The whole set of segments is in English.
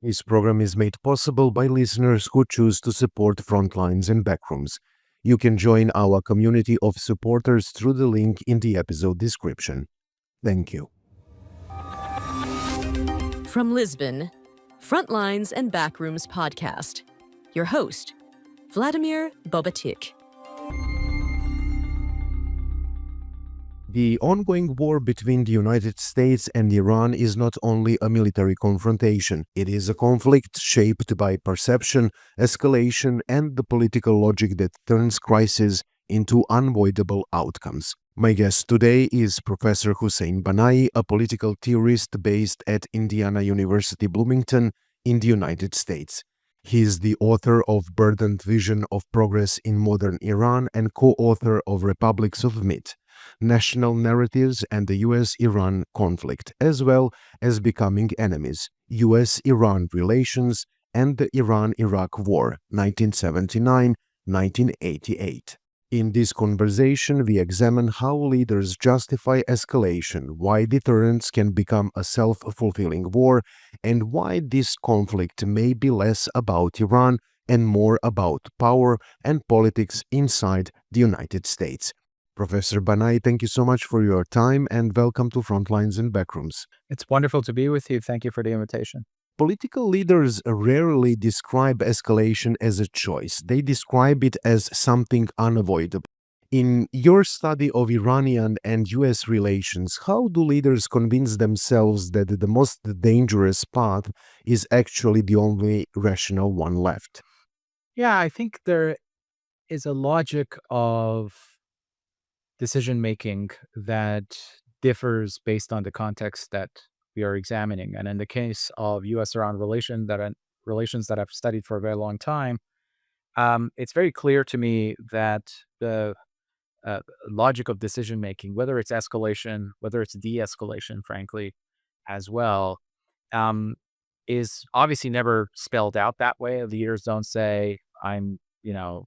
This program is made possible by listeners who choose to support Frontlines and Backrooms. You can join our community of supporters through the link in the episode description. Thank you. From Lisbon, Frontlines and Backrooms podcast. Your host, Vladimir Bobatik. The ongoing war between the United States and Iran is not only a military confrontation, it is a conflict shaped by perception, escalation, and the political logic that turns crises into unavoidable outcomes. My guest today is Professor Hussein Banai, a political theorist based at Indiana University Bloomington in the United States. He is the author of Burdened Vision of Progress in Modern Iran and co-author of Republics of Myth, National Narratives and the U.S.-Iran Conflict, as well as Becoming Enemies, U.S.-Iran Relations, and the Iran-Iraq War, 1979-1988. In this conversation, we examine how leaders justify escalation, why deterrence can become a self-fulfilling war, and why this conflict may be less about Iran and more about power and politics inside the United States. Professor Banai, thank you so much for your time and welcome to Frontlines and Backrooms. It's wonderful to be with you. Thank you for the invitation. Political leaders rarely describe escalation as a choice. They describe it as something unavoidable. In your study of Iranian and US relations, how do leaders convince themselves that the most dangerous path is actually the only rational one left? Yeah, I think there is a logic of decision-making that differs based on the context that we are examining. And in the case of U.S.-Iran relations that I've studied for a very long time, it's very clear to me that the logic of decision-making, whether it's escalation, whether it's de-escalation, frankly, as well, is obviously never spelled out that way. Leaders don't say,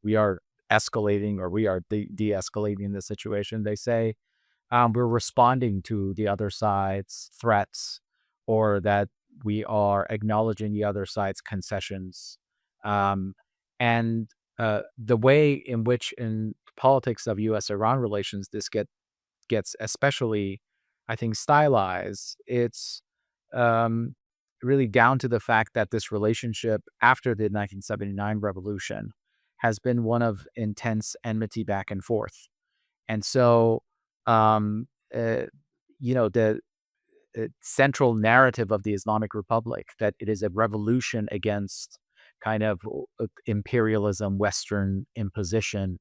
we are escalating or we are de-escalating the situation. They say, we're responding to the other side's threats or that we are acknowledging the other side's concessions. And the way in which in politics of U.S.-Iran relations this gets especially, I think, stylized, it's really down to the fact that this relationship after the 1979 revolution has been one of intense enmity back and forth. And so, the central narrative of the Islamic Republic, that it is a revolution against kind of imperialism, Western imposition,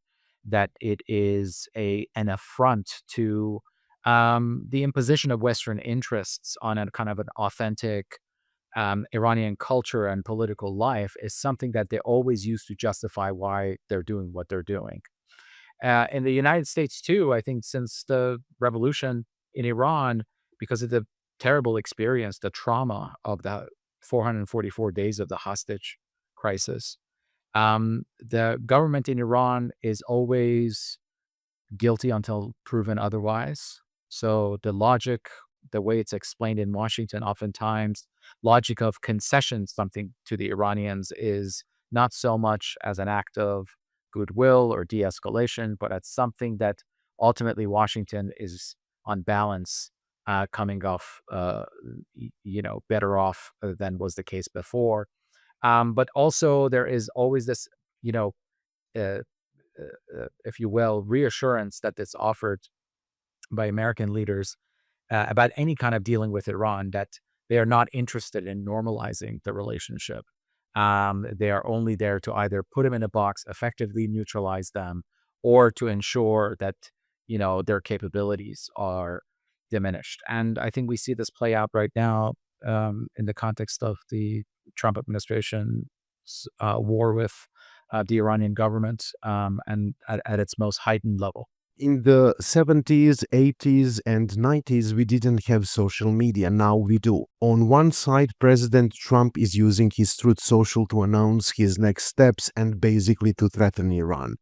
that it is an affront to the imposition of Western interests on a kind of an authentic Iranian culture and political life, is something that they always use to justify why they're doing what they're doing. In the United States, too, I think since the revolution in Iran, because of the terrible experience, the trauma of the 444 days of the hostage crisis, the government in Iran is always guilty until proven otherwise. So the logic, the way it's explained in Washington, oftentimes, logic of concession, something to the Iranians, is not so much as an act of goodwill or de-escalation, but it's something that ultimately Washington is, on balance, coming off, better off than was the case before. But also there is always this, if you will, reassurance that it's offered by American leaders about any kind of dealing with Iran, that they are not interested in normalizing the relationship. They are only there to either put them in a box, effectively neutralize them, or to ensure that, their capabilities are diminished. And I think we see this play out right now in the context of the Trump administration's war with the Iranian government, and at its most heightened level. In the 70s, 80s, and 90s, we didn't have social media. Now we do. On one side, President Trump is using his Truth Social to announce his next steps and basically to threaten Iran.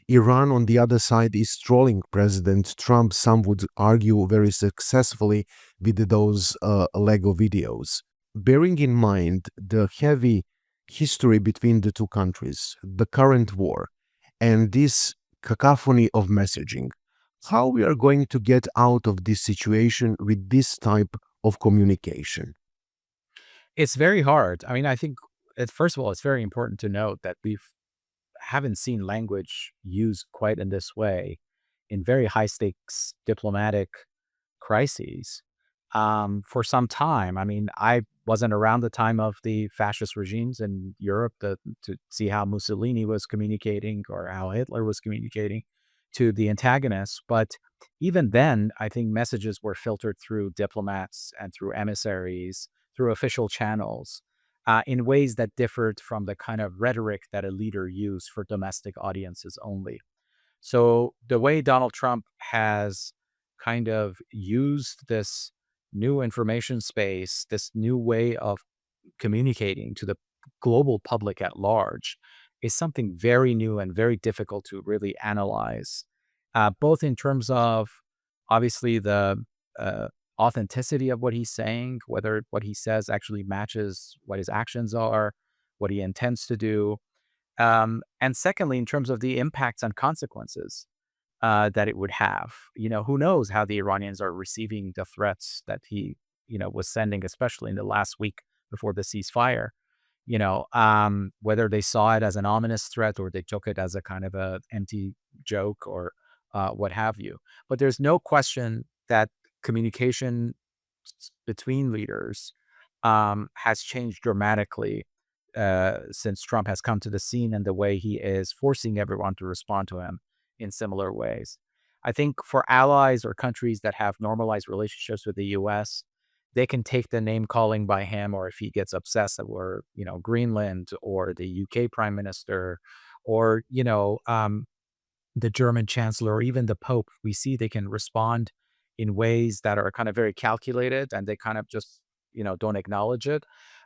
Iran, on the other side, is trolling President Trump, some would argue very successfully, with those Lego videos. bearing in mind the heavy history between the two countries, the current war, and this cacophony of messaging, how we are going to get out of this situation with this type of communication? It's very hard. I mean, I think first of all, it's very important to note that we haven't seen language used quite in this way in very high stakes diplomatic crises for some time. I mean, I wasn't around the time of the fascist regimes in Europe to see how Mussolini was communicating or how Hitler was communicating to the antagonists. But even then, I think messages were filtered through diplomats and through emissaries, through official channels. In ways that differed from the kind of rhetoric that a leader used for domestic audiences only. So the way Donald Trump has kind of used this new information space, this new way of communicating to the global public at large is something very new and very difficult to really analyze, both in terms of obviously the uh, authenticity of what he's saying, whether what he says actually matches what his actions are, what he intends to do. And secondly, in terms of the impacts and consequences that it would have. Who knows how the Iranians are receiving the threats that he, was sending, especially in the last week before the ceasefire. Whether they saw it as an ominous threat or they took it as a kind of a empty joke or what have you. But there's no question that communication between leaders has changed dramatically since Trump has come to the scene and the way he is forcing everyone to respond to him in similar ways. I think for allies or countries that have normalized relationships with the US, they can take the name calling by him, or if he gets obsessed or, Greenland or the UK prime minister or, the German chancellor or even the Pope, we see they can respond in ways that are kind of very calculated and they kind of just, don't acknowledge it.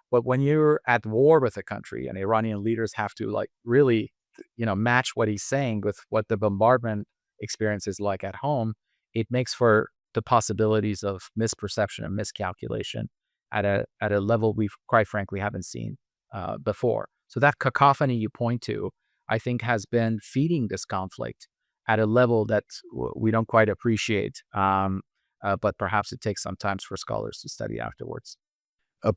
But when you're at war with a country and Iranian leaders have to like really, match what he's saying with what the bombardment experience is like at home, it makes for the possibilities of misperception and miscalculation at a level we've quite frankly haven't seen before. So that cacophony you point to, I think, has been feeding this conflict at a level that we don't quite appreciate. But perhaps it takes some time for scholars to study afterwards.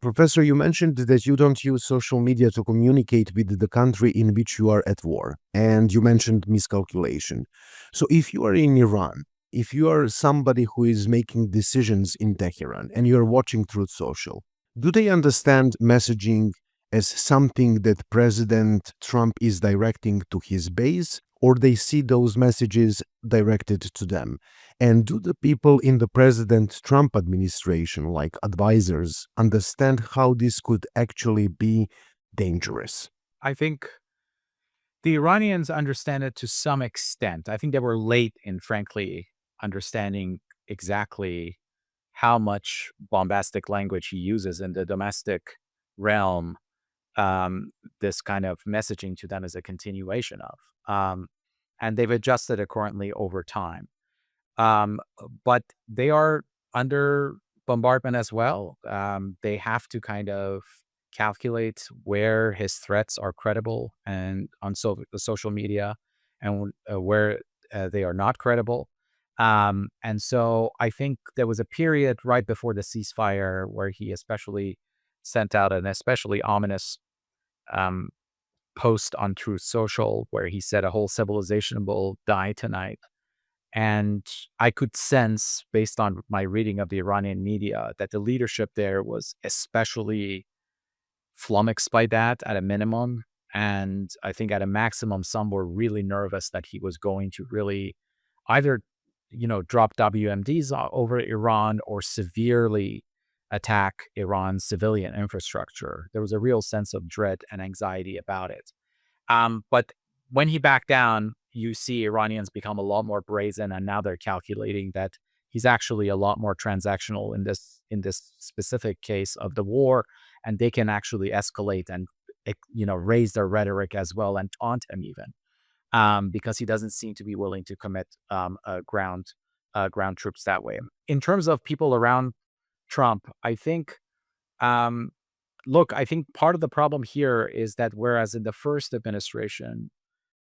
Professor, you mentioned that you don't use social media to communicate with the country in which you are at war, and you mentioned miscalculation. So, if you are in Iran, if you are somebody who is making decisions in Tehran and you're watching Truth Social, do they understand messaging as something that President Trump is directing to his base, or they see those messages directed to them? And do the people in the President Trump administration, like advisors, understand how this could actually be dangerous? I think the Iranians understand it to some extent. I think they were late in, frankly, understanding exactly how much bombastic language he uses in the domestic realm. This kind of messaging to them is a continuation of. And they've adjusted accordingly over time. Um, but they are under bombardment as well. They have to kind of calculate where his threats are credible and on the social media and where they are not credible. And so I think there was a period right before the ceasefire where he especially sent out an especially ominous um, post on Truth Social where he said a whole civilization will die tonight. And I could sense, based on my reading of the Iranian media, that the leadership there was especially flummoxed by that at a minimum. And I think at a maximum, some were really nervous that he was going to really either, drop WMDs over Iran or severely attack Iran's civilian infrastructure. There was a real sense of dread and anxiety about it. But when he backed down, you see Iranians become a lot more brazen, and now they're calculating that he's actually a lot more transactional in this specific case of the war, and they can actually escalate and raise their rhetoric as well and taunt him even because he doesn't seem to be willing to commit ground troops that way. In terms of people around Trump, I think. look, I think part of the problem here is that whereas in the first administration,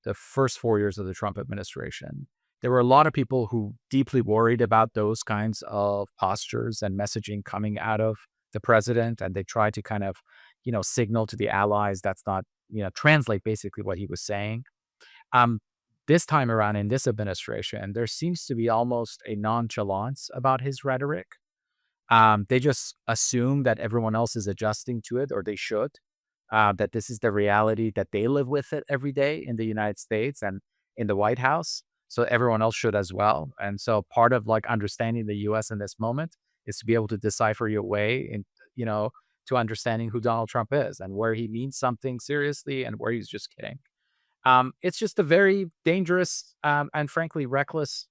the first 4 years of the Trump administration, there were a lot of people who deeply worried about those kinds of postures and messaging coming out of the president. And they tried to kind of, signal to the allies that's not, translate basically what he was saying. Um, this time around in this administration, there seems to be almost a nonchalance about his rhetoric. They just assume that everyone else is adjusting to it, or they should, that this is the reality that they live with it every day in the United States and in the White House. So everyone else should as well. And so part of like understanding the US in this moment is to be able to decipher your way in, you know, to understanding who Donald Trump is and where he means something seriously and where he's just kidding. It's just a very dangerous and frankly reckless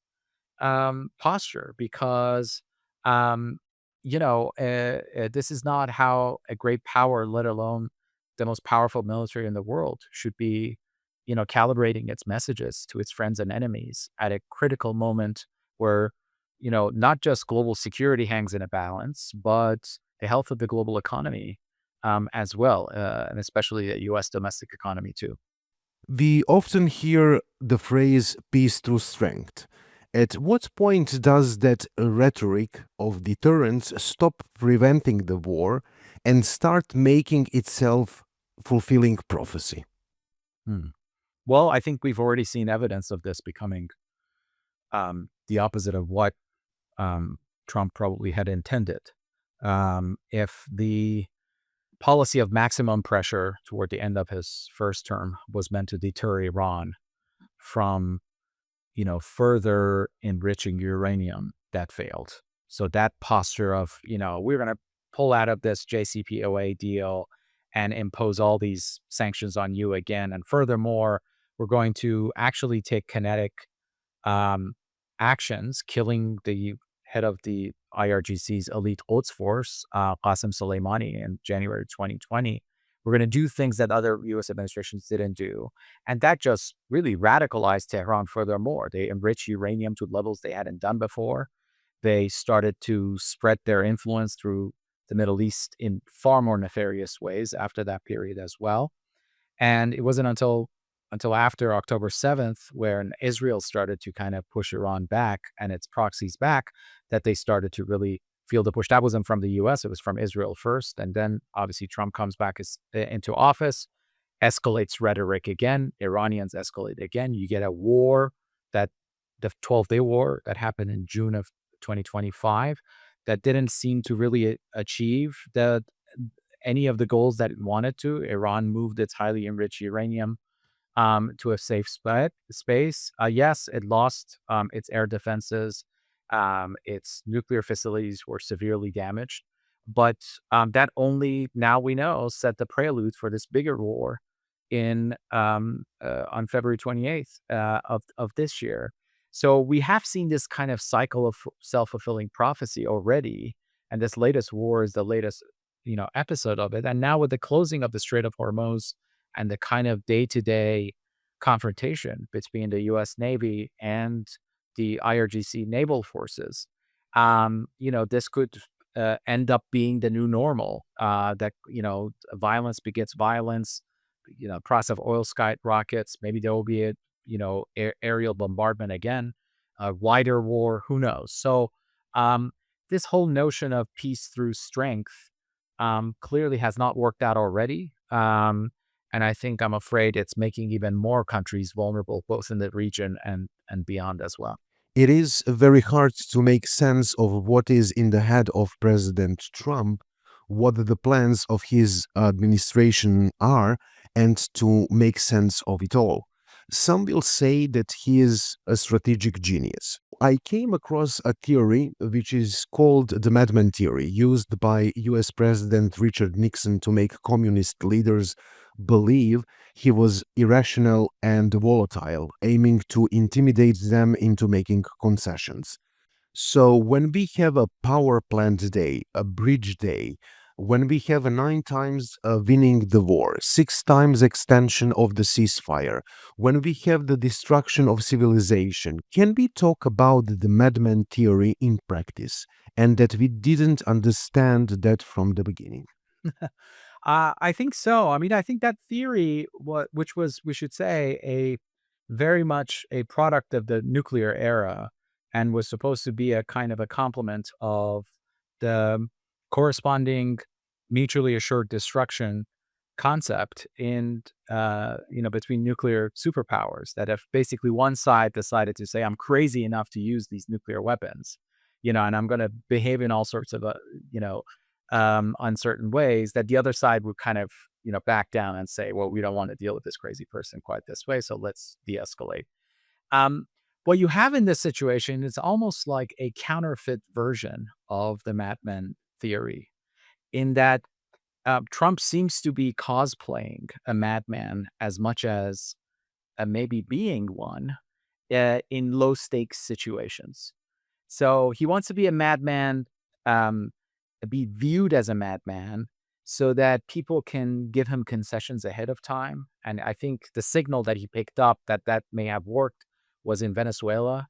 posture because, um, this is not how a great power, let alone the most powerful military in the world, should be, calibrating its messages to its friends and enemies at a critical moment where, not just global security hangs in a balance, but the health of the global economy as well, and especially the U.S. domestic economy too. We often hear the phrase peace through strength. At what point does that rhetoric of deterrence stop preventing the war and start making itself fulfilling prophecy? Hmm. Well, I think we've already seen evidence of this becoming the opposite of what Trump probably had intended. If the policy of maximum pressure toward the end of his first term was meant to deter Iran from, further enriching uranium, that failed. So that posture of, we're going to pull out of this JCPOA deal and impose all these sanctions on you again. And furthermore, we're going to actually take kinetic um, actions, killing the head of the IRGC's elite Quds force, Qasem Soleimani, in January 2020. We're going to do things that other U.S. administrations didn't do. And that just really radicalized Tehran furthermore. They enriched uranium to levels they hadn't done before. They started to spread their influence through the Middle East in far more nefarious ways after that period as well. And it wasn't until after October 7th, when Israel started to kind of push Iran back and its proxies back, that they started to really feel the push. That wasn't from the US, it was from Israel first. And then obviously Trump comes back into office, escalates rhetoric again. Iranians escalate again. You get a war, that the 12-day war that happened in June of 2025, that didn't seem to really achieve any of the goals that it wanted to. Iran moved its highly enriched uranium to a safe space. Yes, it lost its air defenses. Its nuclear facilities were severely damaged. But that only, now we know, set the prelude for this bigger war on February 28th of this year. So we have seen this kind of cycle of self-fulfilling prophecy already. And this latest war is the latest, episode of it. And now with the closing of the Strait of Hormuz and the kind of day-to-day confrontation between the U.S. Navy and the IRGC naval forces, this could end up being the new normal. That violence begets violence. Price of oil skyrockets. Maybe there will be a aerial bombardment again, a wider war. Who knows? So this whole notion of peace through strength clearly has not worked out already. And I think, I'm afraid, it's making even more countries vulnerable, both in the region and beyond as well. It is very hard to make sense of what is in the head of President Trump, what the plans of his administration are, and to make sense of it all. Some will say that he is a strategic genius. I came across a theory which is called the madman theory, used by US President Richard Nixon to make communist leaders believe he was irrational and volatile, aiming to intimidate them into making concessions. So, when we have a power plant day, a bridge day, when we have a 9 times winning the war, 6 times extension of the ceasefire, when we have the destruction of civilization, can we talk about the madman theory in practice and that we didn't understand that from the beginning? I think so. I mean, I think that theory, which was, we should say, a very much a product of the nuclear era, and was supposed to be a kind of a complement of the corresponding mutually assured destruction concept in, between nuclear superpowers. That if basically one side decided to say, "I'm crazy enough to use these nuclear weapons," and I'm going to behave in all sorts of, you know uncertain ways, that the other side would kind of, back down and say, well, we don't want to deal with this crazy person quite this way, so let's de-escalate. Um, what you have in this situation is almost like a counterfeit version of the madman theory, in that Trump seems to be cosplaying a madman as much as maybe being one in low stakes situations. So he wants to be a madman, um, be viewed as a madman, so that people can give him concessions ahead of time. And I think the signal that he picked up that that may have worked was in Venezuela,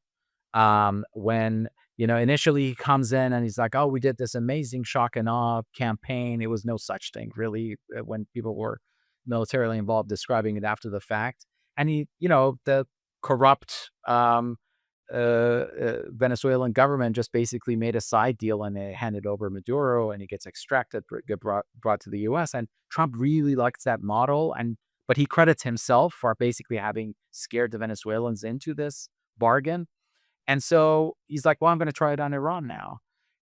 when, initially he comes in and he's like, "Oh, we did this amazing shock and awe campaign." It was no such thing, really, when people were militarily involved, describing it after the fact. And the corrupt Venezuelan government just basically made a side deal, and they handed over Maduro, and he gets extracted, get brought to the U.S. And Trump really likes that model, but he credits himself for basically having scared the Venezuelans into this bargain. And so he's like, "Well, I'm going to try it on Iran now."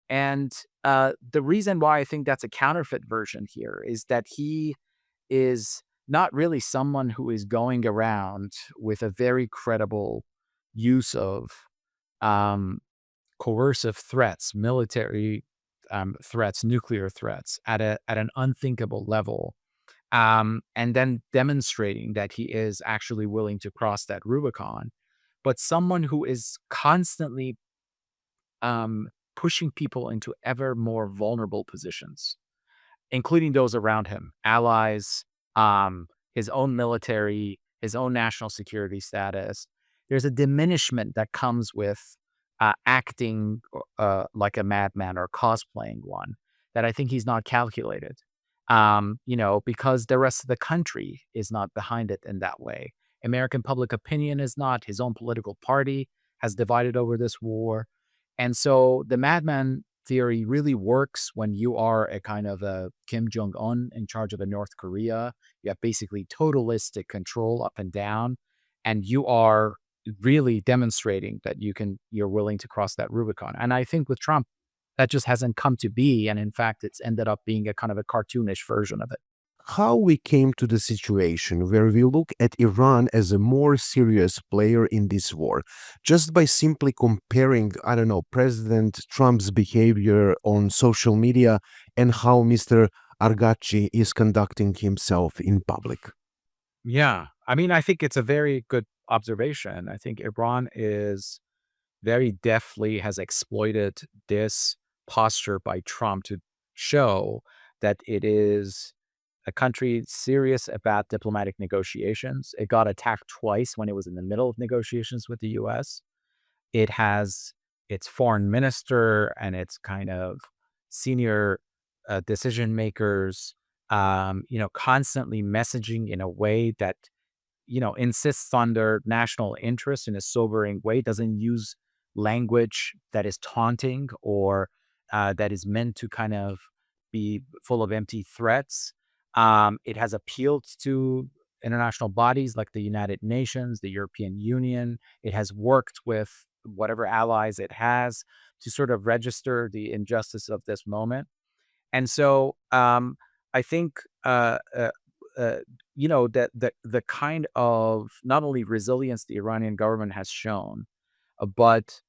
And the reason why I think that's a counterfeit version here is that he is not really someone who is going around with a very credible use of um, coercive threats, military threats, nuclear threats at an unthinkable level, and then demonstrating that he is actually willing to cross that Rubicon. But someone who is constantly pushing people into ever more vulnerable positions, including those around him, allies, his own military, his own national security status. There's a diminishment that comes with acting like a madman or cosplaying one, that I think he's not calculated. Because the rest of the country is not behind it in that way. American public opinion is not. His own political party has divided over this war. And so the madman theory really works when you are a kind of a Kim Jong Un in charge of a North Korea. You have basically totalistic control up and down, and you are really demonstrating that you're willing to cross that Rubicon. And I think with Trump, that just hasn't come to be, and in fact, it's ended up being a kind of a cartoonish version of it. How we came to the situation where we look at Iran as a more serious player in this war, just by simply comparing, I don't know, President Trump's behavior on social media and how Mr. Argachi is conducting himself in public. Yeah. I mean, I think it's a very good observation. I think Iran is very deftly has exploited this posture by Trump to show that it is a country serious about diplomatic negotiations. It got attacked twice when it was in the middle of negotiations with the US. It has its foreign minister and its kind of senior decision makers, constantly messaging in a way that insists on their national interest in a sobering way, doesn't use language that is taunting or that is meant to kind of be full of empty threats. It has appealed to international bodies like the United Nations, the European Union. It has worked with whatever allies it has to sort of register the injustice of this moment. And so I think that the kind of not only resilience the Iranian government has shown, but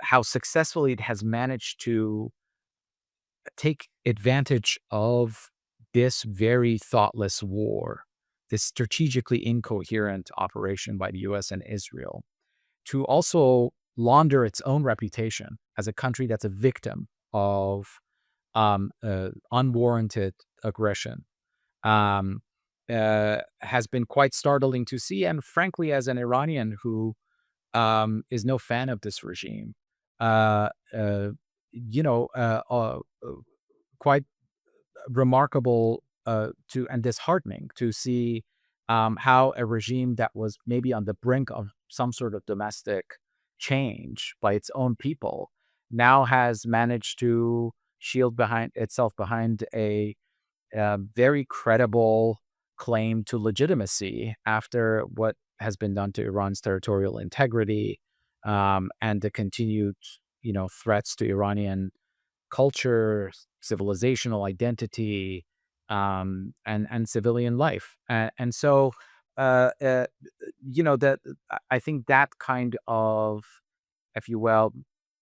how successfully it has managed to take advantage of this very thoughtless war, this strategically incoherent operation by the US and Israel, to also launder its own reputation as a country that's a victim of unwarranted aggression, um, has been quite startling to see. And frankly, as an Iranian who is no fan of this regime, uh, uh, you know, uh, uh, uh, quite remarkable and disheartening to see how a regime that was maybe on the brink of some sort of domestic change by its own people now has managed to shield behind itself behind a very credible claim to legitimacy after what has been done to Iran's territorial integrity, and the continued, threats to Iranian culture, civilizational identity, and civilian life. And so, uh, uh, that I think that kind of, if you will,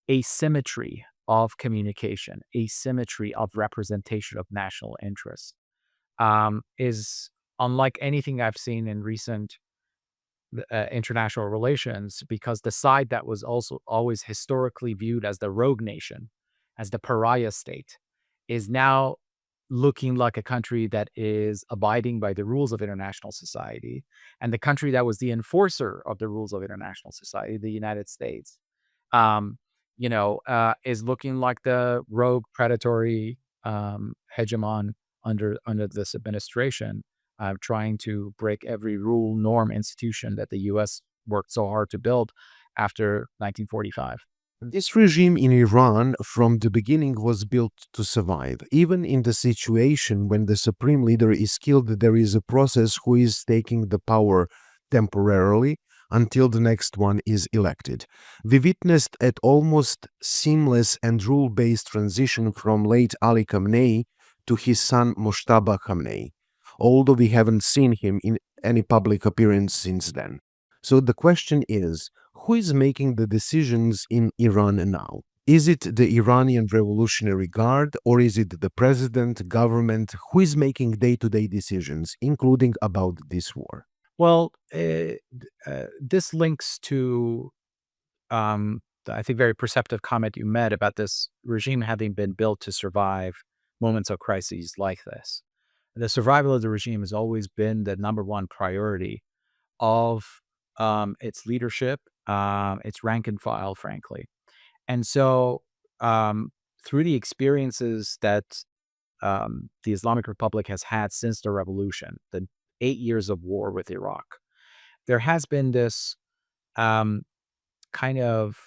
asymmetry of communication, asymmetry of representation of national interests, is unlike anything I've seen in recent international relations, because the side that was also always historically viewed as the rogue nation, as the pariah state, is now looking like a country that is abiding by the rules of international society. And the country that was the enforcer of the rules of international society, the United States, um, is looking like the rogue, predatory hegemon under this administration, trying to break every rule, norm, institution that the U.S. worked so hard to build after 1945. This regime in Iran from the beginning was built to survive. Even in the situation when the supreme leader is killed, there is a process who is taking the power temporarily until the next one is elected. We witnessed an almost seamless and rule-based transition from late Ali Khamenei to his son Moshtaba Khamenei, although we haven't seen him in any public appearance since then. So the question is, who is making the decisions in Iran now? Is it the Iranian Revolutionary Guard or is it the president, government? Who is making day-to-day decisions, including about this war? Well, this links to, I think, very perceptive comment you made about this regime having been built to survive moments of crises like this. The survival of the regime has always been the number one priority of its leadership, its rank and file, frankly. And so, um, through the experiences that the Islamic Republic has had since the revolution, the 8 years of war with Iraq, there has been this um, kind of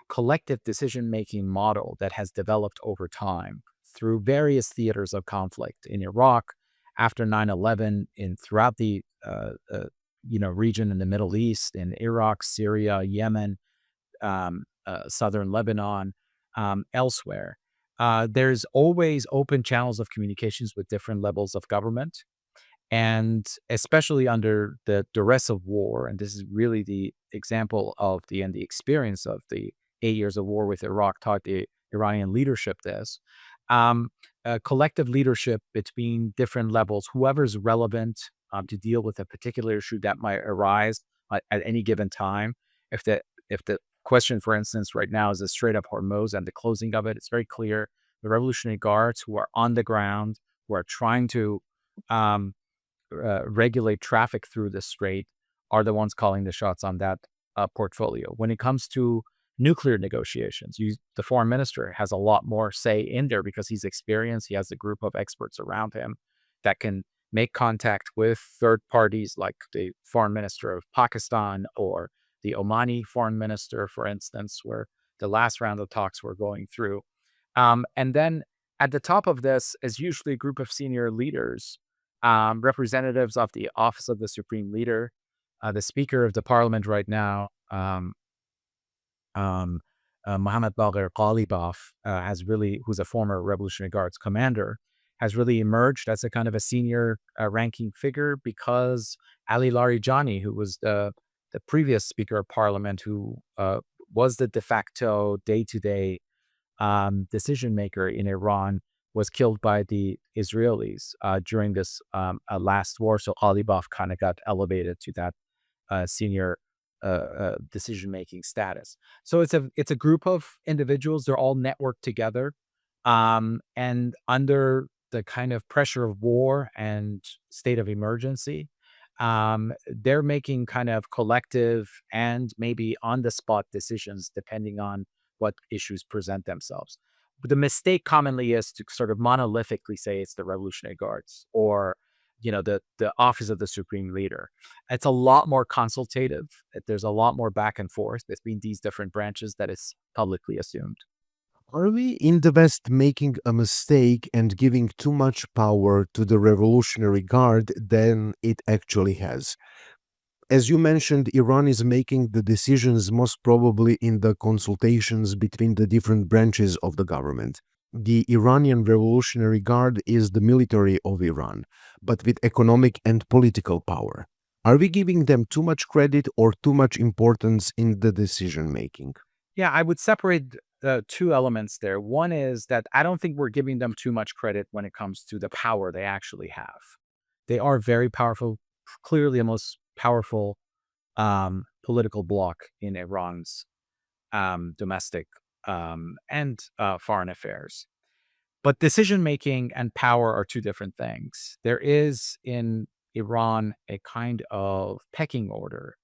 collective decision making model that has developed over time through various theaters of conflict in Iraq, after 9/11, in throughout the region in the Middle East, in Iraq, Syria, Yemen, southern Lebanon, elsewhere. There's always open channels of communications with different levels of government. And especially under the duress of war, and this is really the example of the experience of the 8 years of war with Iraq taught the Iranian leadership this, um, collective leadership between different levels, whoever's relevant to deal with a particular issue that might arise at any given time. If the question, for instance, right now is the Strait of Hormuz and the closing of it, it's very clear the Revolutionary Guards who are on the ground, who are trying to um, regulate traffic through the strait, are the ones calling the shots on that portfolio. When it comes to nuclear negotiations, the foreign minister has a lot more say in there because he's experienced. He has a group of experts around him that can make contact with third parties like the foreign minister of Pakistan or the Omani foreign minister, for instance, where the last round of talks were going through. And then at the top of this is usually a group of senior leaders, representatives of the office of the supreme leader, the speaker of the parliament right now, um, Mohammad Bagher Ghalibaf, who's a former Revolutionary Guards commander, has really emerged as a kind of a senior ranking figure because Ali Larijani, who was the previous speaker of parliament, who was the de facto day-to-day decision maker in Iran, was killed by the Israelis during this last war. So Ghalibaf kind of got elevated to that senior decision making status. So it's a group of individuals. They're all networked together, and under the kind of pressure of war and state of emergency, they're making kind of collective and maybe on the spot decisions depending on what issues present themselves. the mistake commonly is to sort of monolithically say it's the Revolutionary Guards or the office of the supreme leader. It's a lot more consultative. There's a lot more back and forth between these different branches that is publicly assumed. Are we in the West making a mistake and giving too much power to the Revolutionary Guard than it actually has? As you mentioned, Iran is making the decisions most probably in the consultations between the different branches of the government. The Iranian Revolutionary Guard is the military of Iran, but with economic and political power. Are we giving them too much credit or too much importance in the decision making? Yeah, I would separate the two elements there. One is that I don't think we're giving them too much credit when it comes to the power they actually have. They are very powerful, clearly the most powerful political bloc in Iran's domestic and foreign affairs. But decision making and power are two different things. There is in Iran a kind of pecking order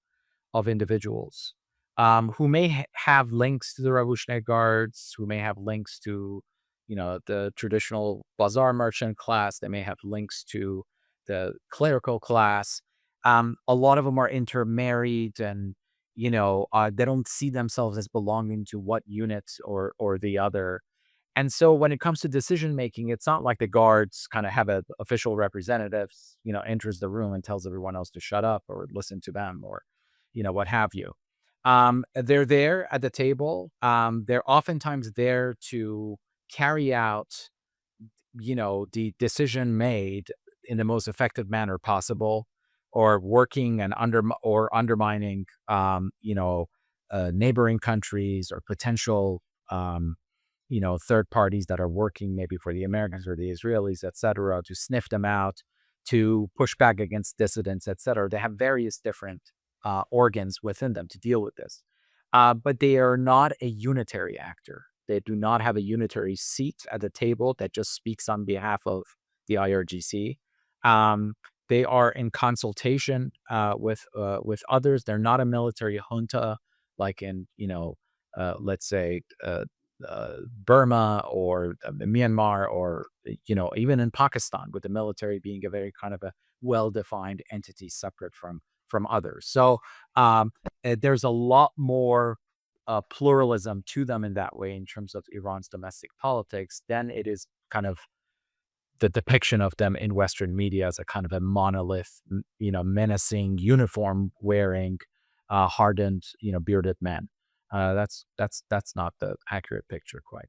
of individuals who may have links to the Revolutionary Guards, who may have links to, the traditional bazaar merchant class. They may have links to the clerical class. A lot of them are intermarried, and they don't see themselves as belonging to what unit or the other. And so when it comes to decision making, it's not like the guards kind of have an official representative, enters the room and tells everyone else to shut up or listen to them or, what have you. They're there at the table. They're oftentimes there to carry out, the decision made in the most effective manner possible, or working and undermining, neighboring countries or potential, third parties that are working maybe for the Americans or the Israelis, et cetera, to sniff them out, to push back against dissidents, et cetera. They have various different organs within them to deal with this. But they are not a unitary actor. They do not have a unitary seat at the table that just speaks on behalf of the IRGC. They are in consultation with others. They're not a military junta like in let's say Burma or Myanmar or even in Pakistan, with the military being a very kind of a well-defined entity separate from others. So there's a lot more pluralism to them in that way in terms of Iran's domestic politics than it is kind of the depiction of them in Western media as a kind of a monolith, menacing, uniform wearing, hardened, bearded men. That's not the accurate picture quite.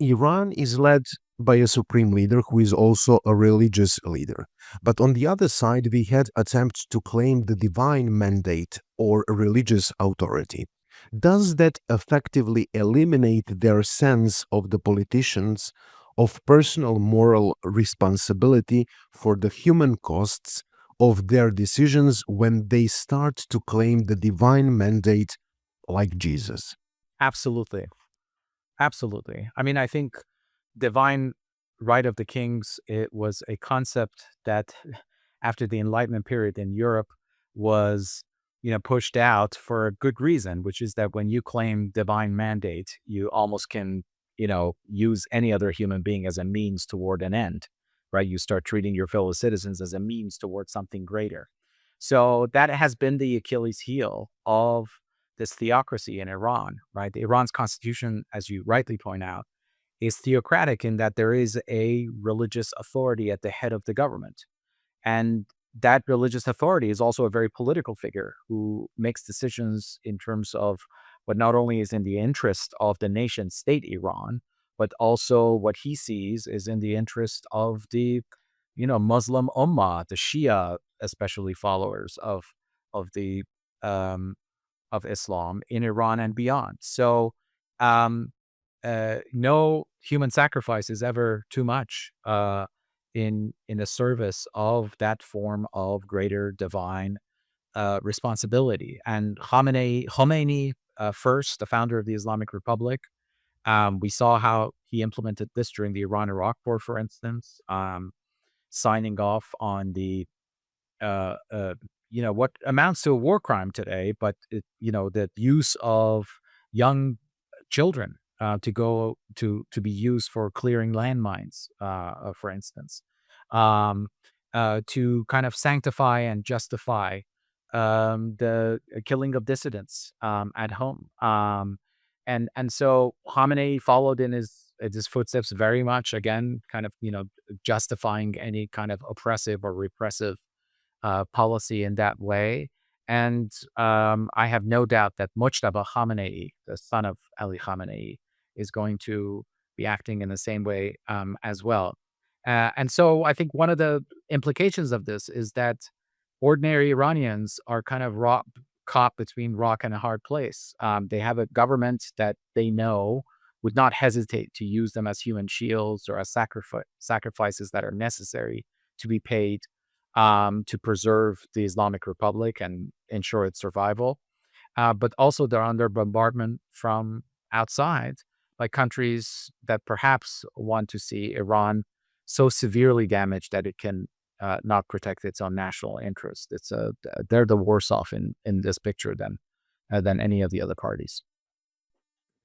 Iran is led by a supreme leader who is also a religious leader. But on the other side, we had attempts to claim the divine mandate or religious authority. Does that effectively eliminate their sense of the politicians of personal moral responsibility for the human costs of their decisions when they start to claim the divine mandate like Jesus? Absolutely. Absolutely. I mean, I think divine right of the kings, it was a concept that after the Enlightenment period in Europe was, pushed out for a good reason, which is that when you claim divine mandate, you almost can, use any other human being as a means toward an end, right? You start treating your fellow citizens as a means towards something greater. So that has been the Achilles heel of this theocracy in Iran, right? Iran's constitution, as you rightly point out, is theocratic in that there is a religious authority at the head of the government. And that religious authority is also a very political figure who makes decisions in terms of what not only is in the interest of the nation state Iran, but also what he sees is in the interest of the, Muslim Ummah, the Shia, especially followers of the um, of Islam in Iran and beyond. So, um, no human sacrifice is ever too much in the service of that form of greater divine responsibility. And Khomeini first, the founder of the Islamic Republic, we saw how he implemented this during the Iran-Iraq War, for instance, signing off on the uh, uh, what amounts to a war crime today, but the use of young children to be used for clearing landmines, for instance, um, to kind of sanctify and justify the killing of dissidents at home. And so Khamenei followed in his footsteps very much. Again, kind of justifying any kind of oppressive or repressive policy in that way. And I have no doubt that Mujtaba Khamenei, the son of Ali Khamenei, is going to be acting in the same way as well. And so I think one of the implications of this is that ordinary Iranians are kind of caught between rock and a hard place. They have a government that they know would not hesitate to use them as human shields or as sacrifices that are necessary to be paid to preserve the Islamic Republic and ensure its survival. But also, they're under bombardment from outside by countries that perhaps want to see Iran so severely damaged that it can not protect its own national interest. They're the worse off in this picture than any of the other parties.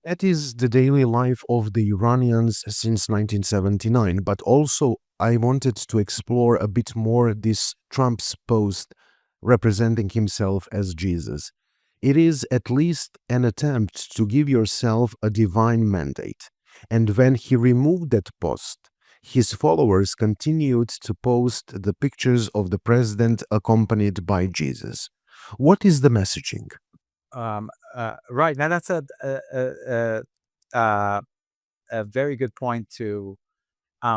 That is the daily life of the Iranians since 1979. But also, I wanted to explore a bit more this Trump's post representing himself as Jesus. It is at least an attempt to give yourself a divine mandate. And when he removed that post, his followers continued to post the pictures of the president accompanied by Jesus. What is the messaging? Right now, that's uh, a very good point to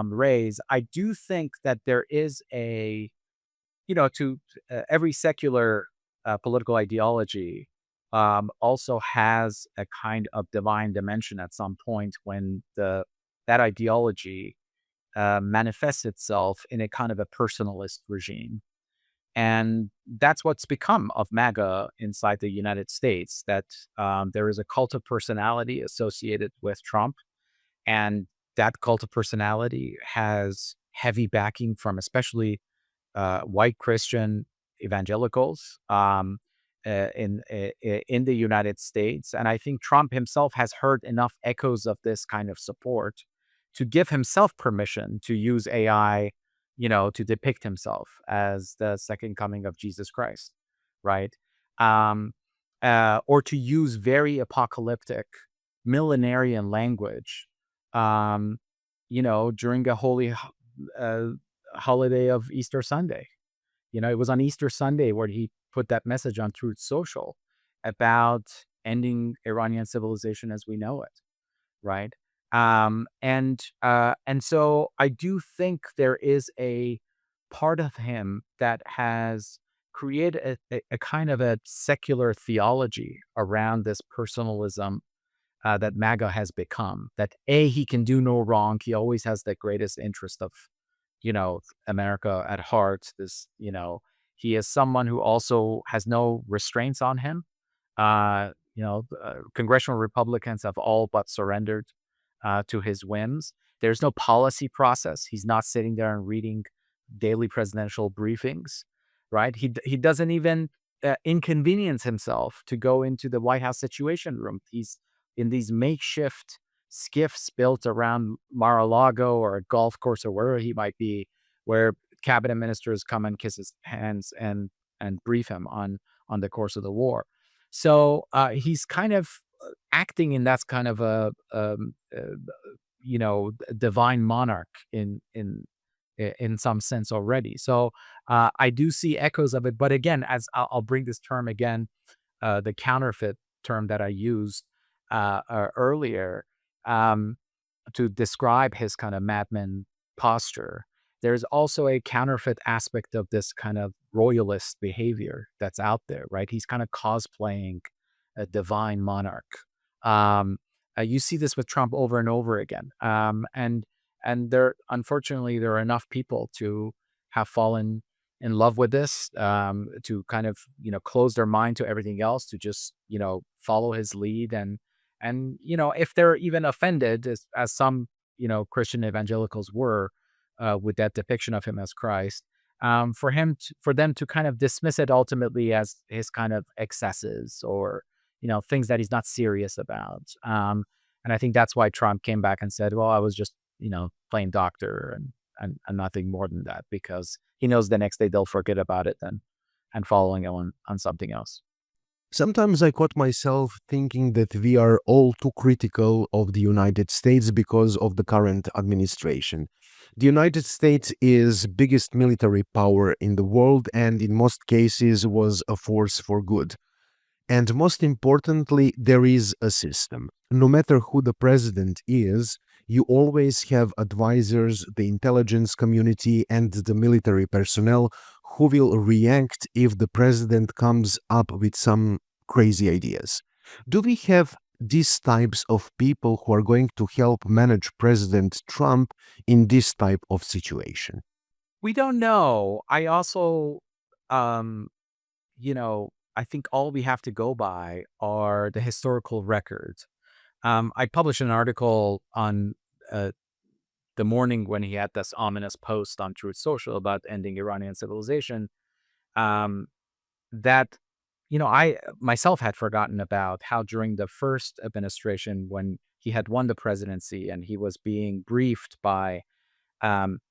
raise. I do think that there is to every secular political ideology also has a kind of divine dimension at some point when that ideology manifests itself in a kind of a personalist regime. And that's what's become of MAGA inside the United States, that there is a cult of personality associated with Trump. And that cult of personality has heavy backing from especially white Christian evangelicals in the United States. And I think Trump himself has heard enough echoes of this kind of support to give himself permission to use AI, to depict himself as the second coming of Jesus Christ, right? Um, or to use very apocalyptic millenarian language, um, during a uh, holiday of Easter Sunday. It was on Easter Sunday where he put that message on Truth Social about ending Iranian civilization as we know it, right? And so I do think there is a part of him that has created a kind of a secular theology around this personalism that MAGA has become. That he can do no wrong. He always has the greatest interest of America at heart. He is someone who also has no restraints on him. Congressional Republicans have all but surrendered to his whims. There's no policy process. He's not sitting there and reading daily presidential briefings, right? He doesn't even inconvenience himself to go into the White House Situation Room. He's in these makeshift skiffs built around Mar-a-Lago or a golf course or wherever he might be, where cabinet ministers come and kiss his hands and brief him on the course of the war. So he's kind of acting in that's kind of a divine monarch in some sense already. So I do see echoes of it, but again, as I'll bring this term again, the counterfeit term that I used earlier to describe his kind of madman posture. There's also a counterfeit aspect of this kind of royalist behavior that's out there, right? He's kind of cosplaying a divine monarch. Um, you see this with Trump over and over again, and unfortunately there are enough people to have fallen in love with this, to kind of close their mind to everything else, to just follow his lead, and if they're even offended, as some Christian evangelicals were with that depiction of him as Christ, for them to kind of dismiss it ultimately as his kind of excesses or things that he's not serious about. And I think that's why Trump came back and said, well, I was just, playing doctor and nothing more than that, because he knows the next day they'll forget about it and following on something else. Sometimes I caught myself thinking that we are all too critical of the United States because of the current administration. The United States is biggest military power in the world and in most cases was a force for good. And most importantly, there is a system. No matter who the president is, you always have advisors, the intelligence community, and the military personnel who will react if the president comes up with some crazy ideas. Do we have these types of people who are going to help manage President Trump in this type of situation? We don't know. I also, um, I think all we have to go by are the historical records. I published an article on uh, the morning when he had this ominous post on Truth Social about ending Iranian civilization. Um, that I myself had forgotten about how during the first administration, when he had won the presidency and he was being briefed by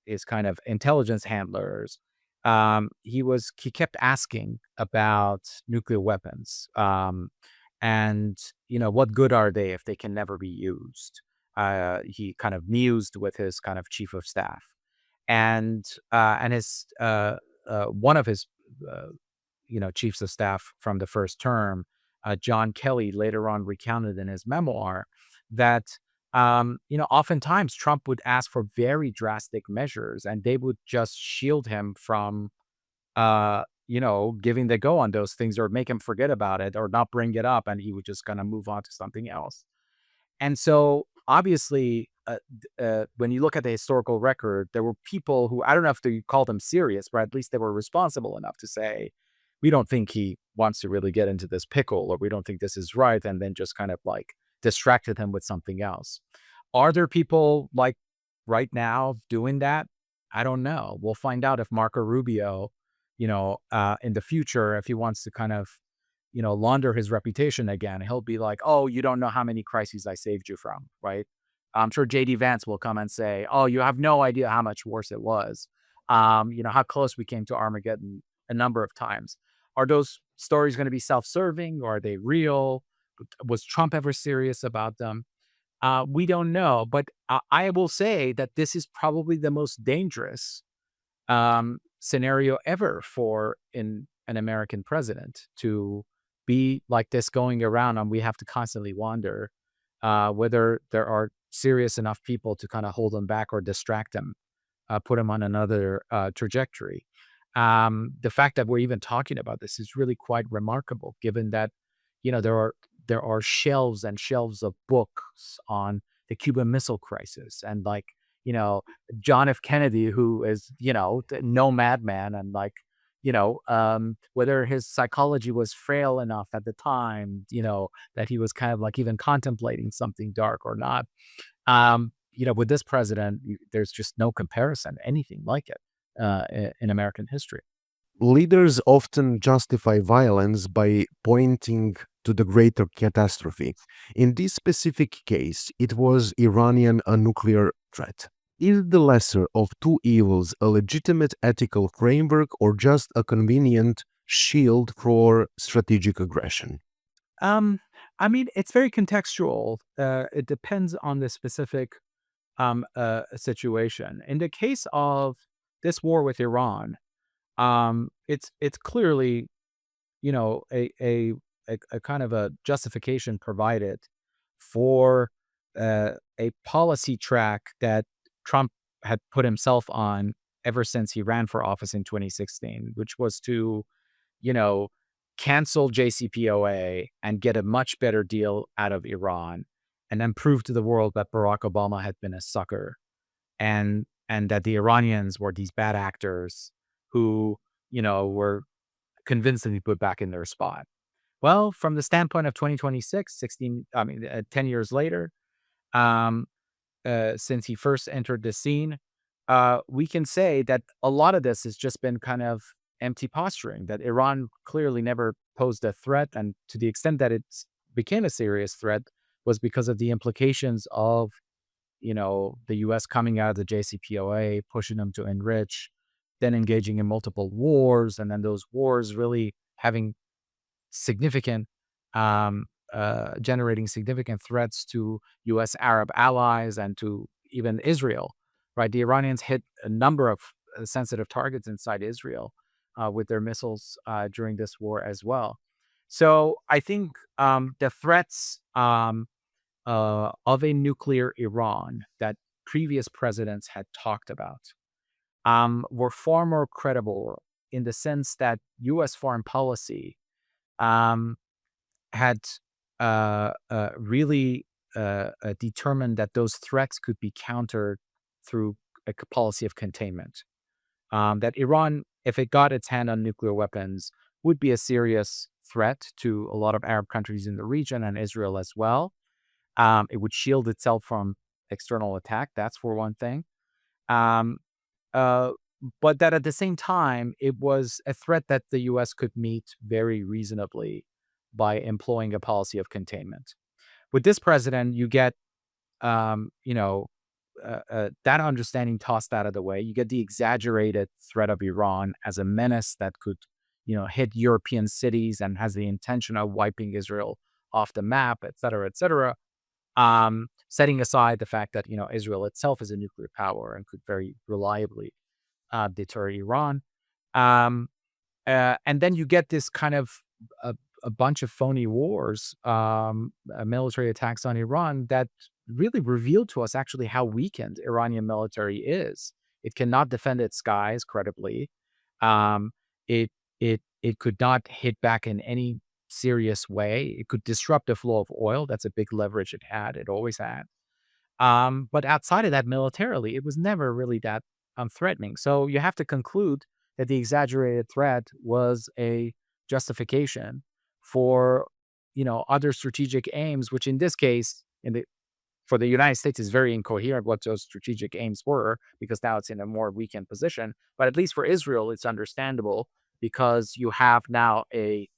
his kind of intelligence handlers, he kept asking about nuclear weapons, and what good are they if they can never be used? He kind of mused with his kind of chief of staff, and his one of his uh, chiefs of staff from the first term, John Kelly, later on recounted in his memoir that, oftentimes Trump would ask for very drastic measures and they would just shield him from, giving the go on those things or make him forget about it or not bring it up. And he would just kind of move on to something else. And so, obviously, when you look at the historical record, there were people who, I don't know if you call them serious, but at least they were responsible enough to say, we don't think he wants to really get into this pickle, or we don't think this is right, and then just kind of like distracted him with something else. Are there people like right now doing that? I don't know. We'll find out if Marco Rubio, in the future, if he wants to kind of launder his reputation again, he'll be like, "Oh, you don't know how many crises I saved you from," right? I'm sure JD Vance will come and say, "Oh, you have no idea how much worse it was. How close we came to Armageddon a number of times." Are those stories going to be self-serving or are they real? Was Trump ever serious about them? We don't know, but I will say that this is probably the most dangerous scenario ever for an American president to be like this going around, and we have to constantly wonder whether there are serious enough people to kind of hold him back or distract him, put him on another trajectory. The fact that we're even talking about this is really quite remarkable, given that there are shelves and shelves of books on the Cuban Missile Crisis, and like John F. Kennedy, who is no madman, and like whether his psychology was frail enough at the time, that he was kind of like even contemplating something dark or not. With this president, there's just no comparison, anything like it in American history. Leaders often justify violence by pointing to the greater catastrophe. In this specific case, it was Iranian a nuclear threat. Is the lesser of two evils a legitimate ethical framework or just a convenient shield for strategic aggression? Um, I mean, it's very contextual. It depends on the specific situation. In the case of this war with Iran, it's clearly a kind of a justification provided for a policy track that Trump had put himself on ever since he ran for office in 2016, which was to you know cancel JCPOA and get a much better deal out of Iran, and then prove to the world that Barack Obama had been a sucker, and that the Iranians were these bad actors who were convincingly put back in their spot. Well, from the standpoint of 2026, 10 years later, um, since he first entered the scene, we can say that a lot of this has just been kind of empty posturing, that Iran clearly never posed a threat. And to the extent that it became a serious threat, was because of the implications of, the U.S. coming out of the JCPOA, pushing them to enrich, then engaging in multiple wars, and then those wars really having significant, um, generating significant threats to U.S. Arab allies and to even Israel, right? The Iranians hit a number of sensitive targets inside Israel with their missiles during this war as well. So I think the threats of a nuclear Iran that previous presidents had talked about were far more credible in the sense that U.S. foreign policy um, had really determined that those threats could be countered through a policy of containment. That Iran, if it got its hand on nuclear weapons, would be a serious threat to a lot of Arab countries in the region and Israel as well. It would shield itself from external attack. That's for one thing. Um, uh, but that at the same time, it was a threat that the U.S. could meet very reasonably by employing a policy of containment. With this president, you get, um, you know, that understanding tossed out of the way. You get the exaggerated threat of Iran as a menace that could, hit European cities and has the intention of wiping Israel off the map, et cetera, et cetera. Setting aside the fact that, Israel itself is a nuclear power and could very reliably deter Iran. Um, and then you get this kind of a, a bunch of phony wars, military attacks on Iran that really revealed to us actually how weakened Iranian military is. It cannot defend its skies credibly. Um, it it could not hit back in any serious way. It could disrupt the flow of oil. That's a big leverage it had. It always had. But outside of that, militarily, it was never really that threatening. So you have to conclude that the exaggerated threat was a justification for, other strategic aims, which in this case, for the United States, is very incoherent what those strategic aims were because now it's in a more weakened position. But at least for Israel, it's understandable because you have now a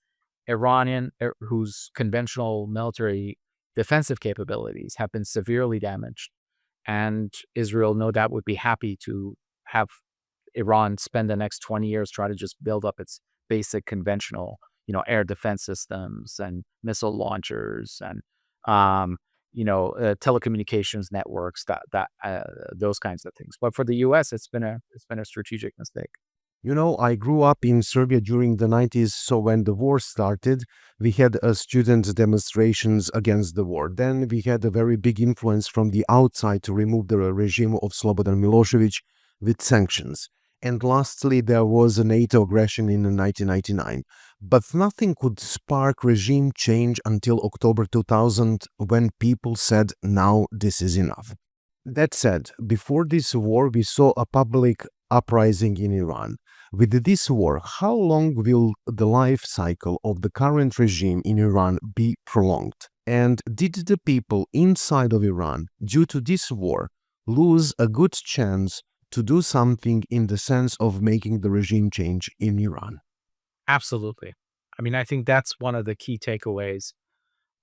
Iranian whose conventional military defensive capabilities have been severely damaged. And Israel, no doubt, would be happy to have Iran spend the next 20 years trying to just build up its basic conventional, air defense systems and missile launchers and, telecommunications networks, those kinds of things. But for the U.S., it's been a strategic mistake. I grew up in Serbia during the 90s, so when the war started, we had student demonstrations against the war. Then we had a very big influence from the outside to remove the regime of Slobodan Milosevic with sanctions. And lastly, there was a NATO aggression in 1999. But nothing could spark regime change until October 2000 when people said, now this is enough. That said, before this war, we saw a public uprising in Iran. With this war, how long will the life cycle of the current regime in Iran be prolonged? And did the people inside of Iran, due to this war, lose a good chance to do something in the sense of making the regime change in Iran? Absolutely. I mean, I think that's one of the key takeaways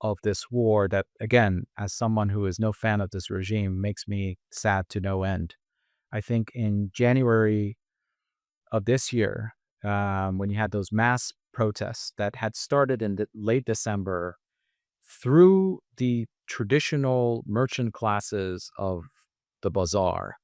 of this war that, again, as someone who is no fan of this regime, makes me sad to no end. I think in January of this year, when you had those mass protests that had started in late December through the traditional merchant classes of the bazaar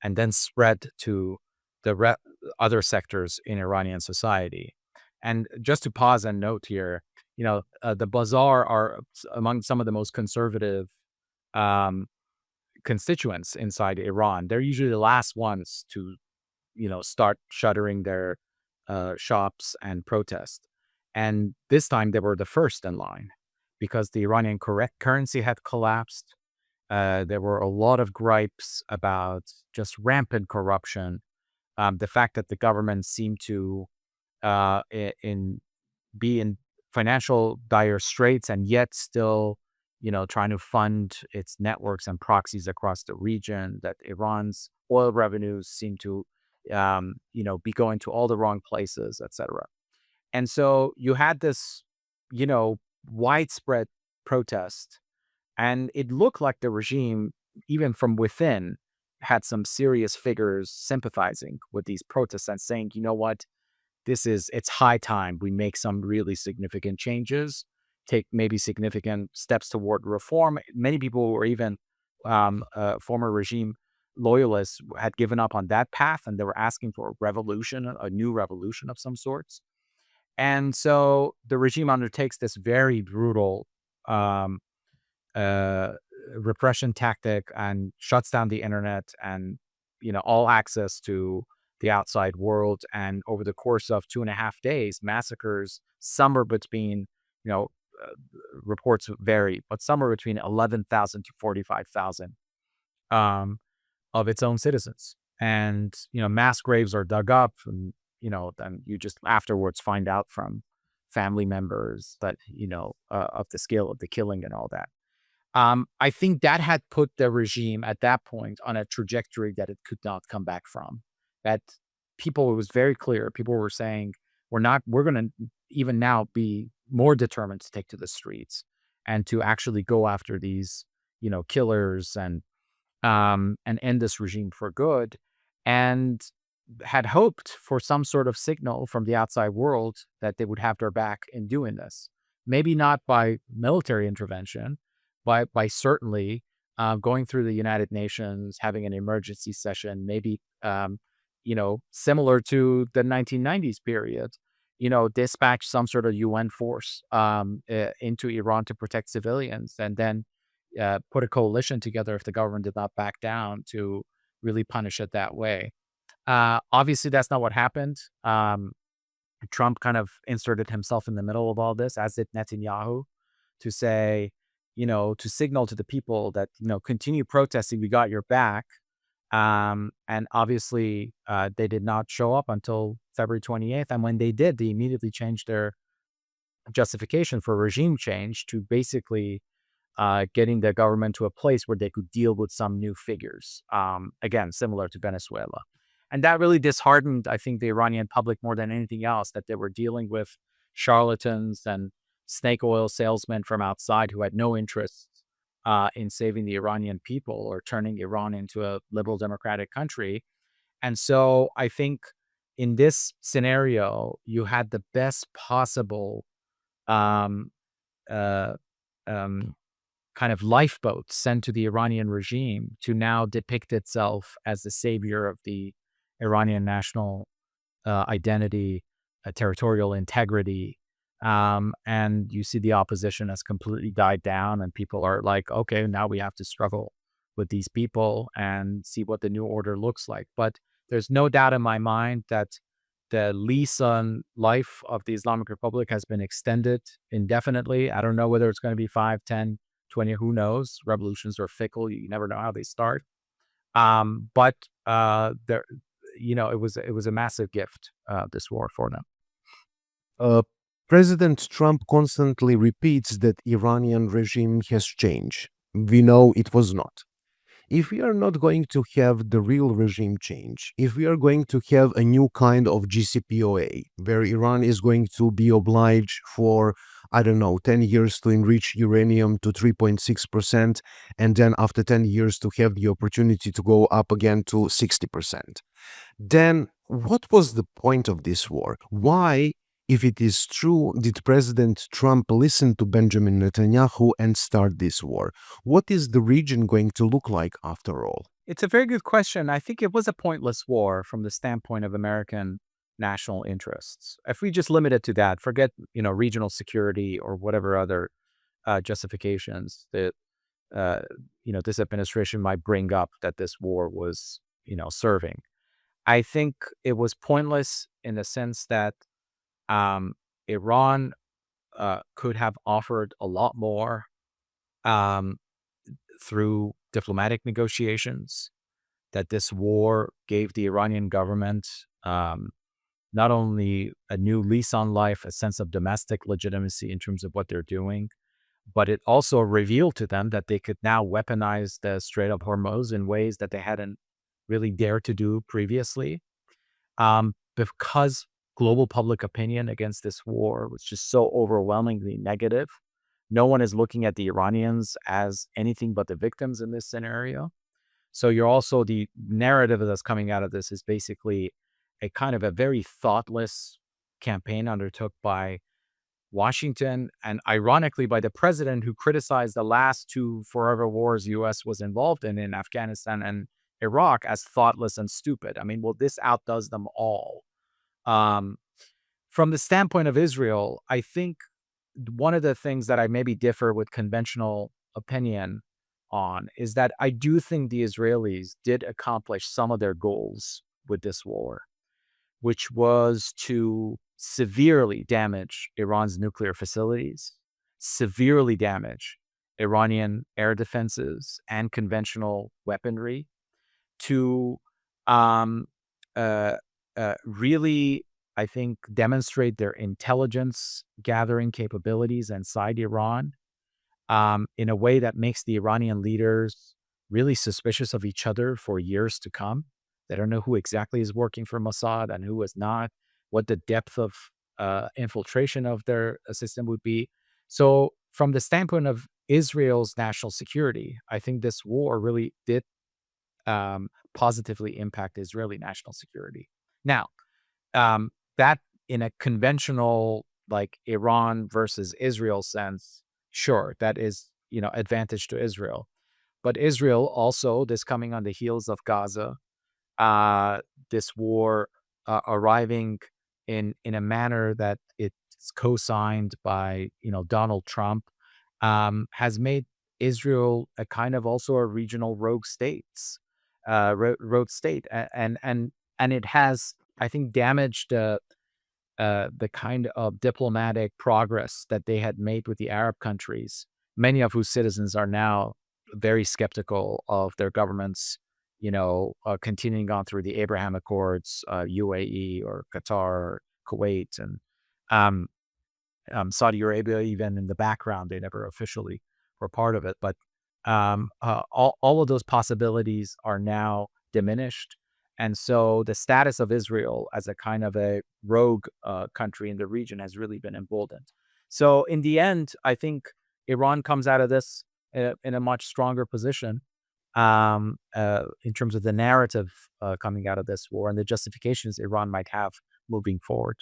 and then spread to the other sectors in Iranian society. And just to pause and note here, the bazaar are among some of the most conservative um, constituents inside Iran. They're usually the last ones to, start shuttering their shops and protest. And this time they were the first in line because the Iranian correct currency had collapsed. There were a lot of gripes about just rampant corruption. The fact that the government seemed to be in financial dire straits and yet still, trying to fund its networks and proxies across the region, that Iran's oil revenues seem to, be going to all the wrong places, et cetera. And so you had this, widespread protest And it looked like the regime, even from within, had some serious figures sympathizing with these protests and saying, you know what, it's high time we make some really significant changes, take maybe significant steps toward reform. Many people were even former regime loyalists had given up on that path and they were asking for a revolution, a new revolution of some sorts. And so the regime undertakes this very brutal um, uh, repression tactic and shuts down the internet and all access to the outside world. And over the course of 2.5 days, massacres, some are between you know uh, reports vary, but some are between 11,000 to 45,000 um, of its own citizens. And mass graves are dug up, and then you just afterwards find out from family members that of the scale of the killing and all that. I think that had put the regime at that point on a trajectory that it could not come back from. That it was very clear. People were saying, we're going to even now be more determined to take to the streets and to actually go after these, killers and end this regime for good. And had hoped for some sort of signal from the outside world that they would have their back in doing this. Maybe not by military intervention, but by certainly going through the United Nations, having an emergency session, maybe similar to the 1990s period. Dispatch some sort of UN force into Iran to protect civilians, and then put a coalition together if the government did not back down to really punish it that way. Obviously, that's not what happened. Trump kind of inserted himself in the middle of all this, as did Netanyahu, to say, to signal to the people that, continue protesting, we got your back. And obviously, they did not show up until February 28th. And when they did, they immediately changed their justification for regime change to basically getting the government to a place where they could deal with some new figures. Again, similar to Venezuela. And that really disheartened, I think, the Iranian public more than anything else, that they were dealing with charlatans and snake oil salesmen from outside who had no interest in saving the Iranian people or turning Iran into a liberal democratic country. And so I think in this scenario, you had the best possible um, uh, um, kind of lifeboat sent to the Iranian regime to now depict itself as the savior of the Iranian national identity, territorial integrity. And you see the opposition has completely died down, and people are like, okay, now we have to struggle with these people and see what the new order looks like. But there's no doubt in my mind that the lease on life of the Islamic Republic has been extended indefinitely. I don't know whether it's going to be 5, 10, 20, who knows? Revolutions are fickle. You never know how they start. But there, it was a massive gift, this war for them. Uh, President Trump constantly repeats that Iranian regime has changed. We know it was not. If we are not going to have the real regime change, if we are going to have a new kind of GCPOA, where Iran is going to be obliged for, I don't know, 10 years to enrich uranium to 3.6%, and then after 10 years to have the opportunity to go up again to 60%, then what was the point of this war? Why, if it is true, did President Trump listen to Benjamin Netanyahu and start this war? What is the region going to look like after all? It's a very good question. I think it was a pointless war from the standpoint of American national interests. If we just limit it to that, forget regional security or whatever other justifications that this administration might bring up that this war was serving. I think it was pointless in the sense that um, Iran could have offered a lot more um, through diplomatic negotiations. That this war gave the Iranian government not only a new lease on life, a sense of domestic legitimacy in terms of what they're doing, but it also revealed to them that they could now weaponize the Strait of Hormuz in ways that they hadn't really dared to do previously. Because global public opinion against this war was just so overwhelmingly negative, No one is looking at the Iranians as anything but the victims in this scenario. So you're also the narrative that's coming out of this is basically a kind of a very thoughtless campaign undertook by Washington and ironically by the president who criticized the last two forever wars US was involved in Afghanistan and Iraq as thoughtless and stupid. I mean, well, this outdoes them all. Um, from the standpoint of Israel, I think one of the things that I maybe differ with conventional opinion on is that I do think the Israelis did accomplish some of their goals with this war, which was to severely damage Iran's nuclear facilities, severely damage Iranian air defenses and conventional weaponry, to um, uh, really, I think, demonstrate their intelligence gathering capabilities inside Iran in a way that makes the Iranian leaders really suspicious of each other for years to come. They don't know who exactly is working for Mossad and who is not, what the depth of infiltration of their system would be. So, from the standpoint of Israel's national security, I think this war really did positively impact Israeli national security. Now, that in a conventional like Iran versus Israel sense, sure, that is advantage to Israel. But Israel also, this coming on the heels of Gaza, uh, this war arriving in a manner that it's co-signed by Donald Trump, has made Israel a kind of also a regional rogue state, and it has, I think, damaged the kind of diplomatic progress that they had made with the Arab countries, many of whose citizens are now very skeptical of their governments, continuing on through the Abraham Accords, UAE or Qatar or Kuwait, and um, Saudi Arabia, even in the background, they never officially were part of it. But all of those possibilities are now diminished. And so the status of Israel as a kind of a rogue country in the region has really been emboldened. So in the end, I think Iran comes out of this in a much stronger position in terms of the narrative coming out of this war and the justifications Iran might have moving forward.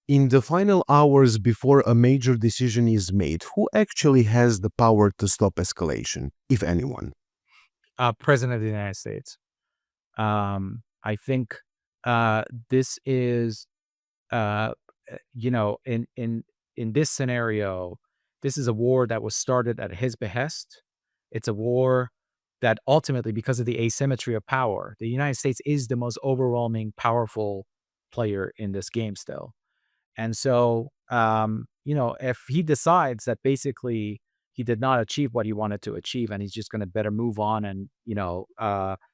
In the final hours before a major decision is made, who actually has the power to stop escalation, if anyone? President of the United States. I think this is, uh, in this scenario, this is a war that was started at his behest. It's a war that ultimately, because of the asymmetry of power, the United States is the most overwhelming, powerful player in this game still. And so, if he decides that basically he did not achieve what he wanted to achieve and he's just going to better move on and,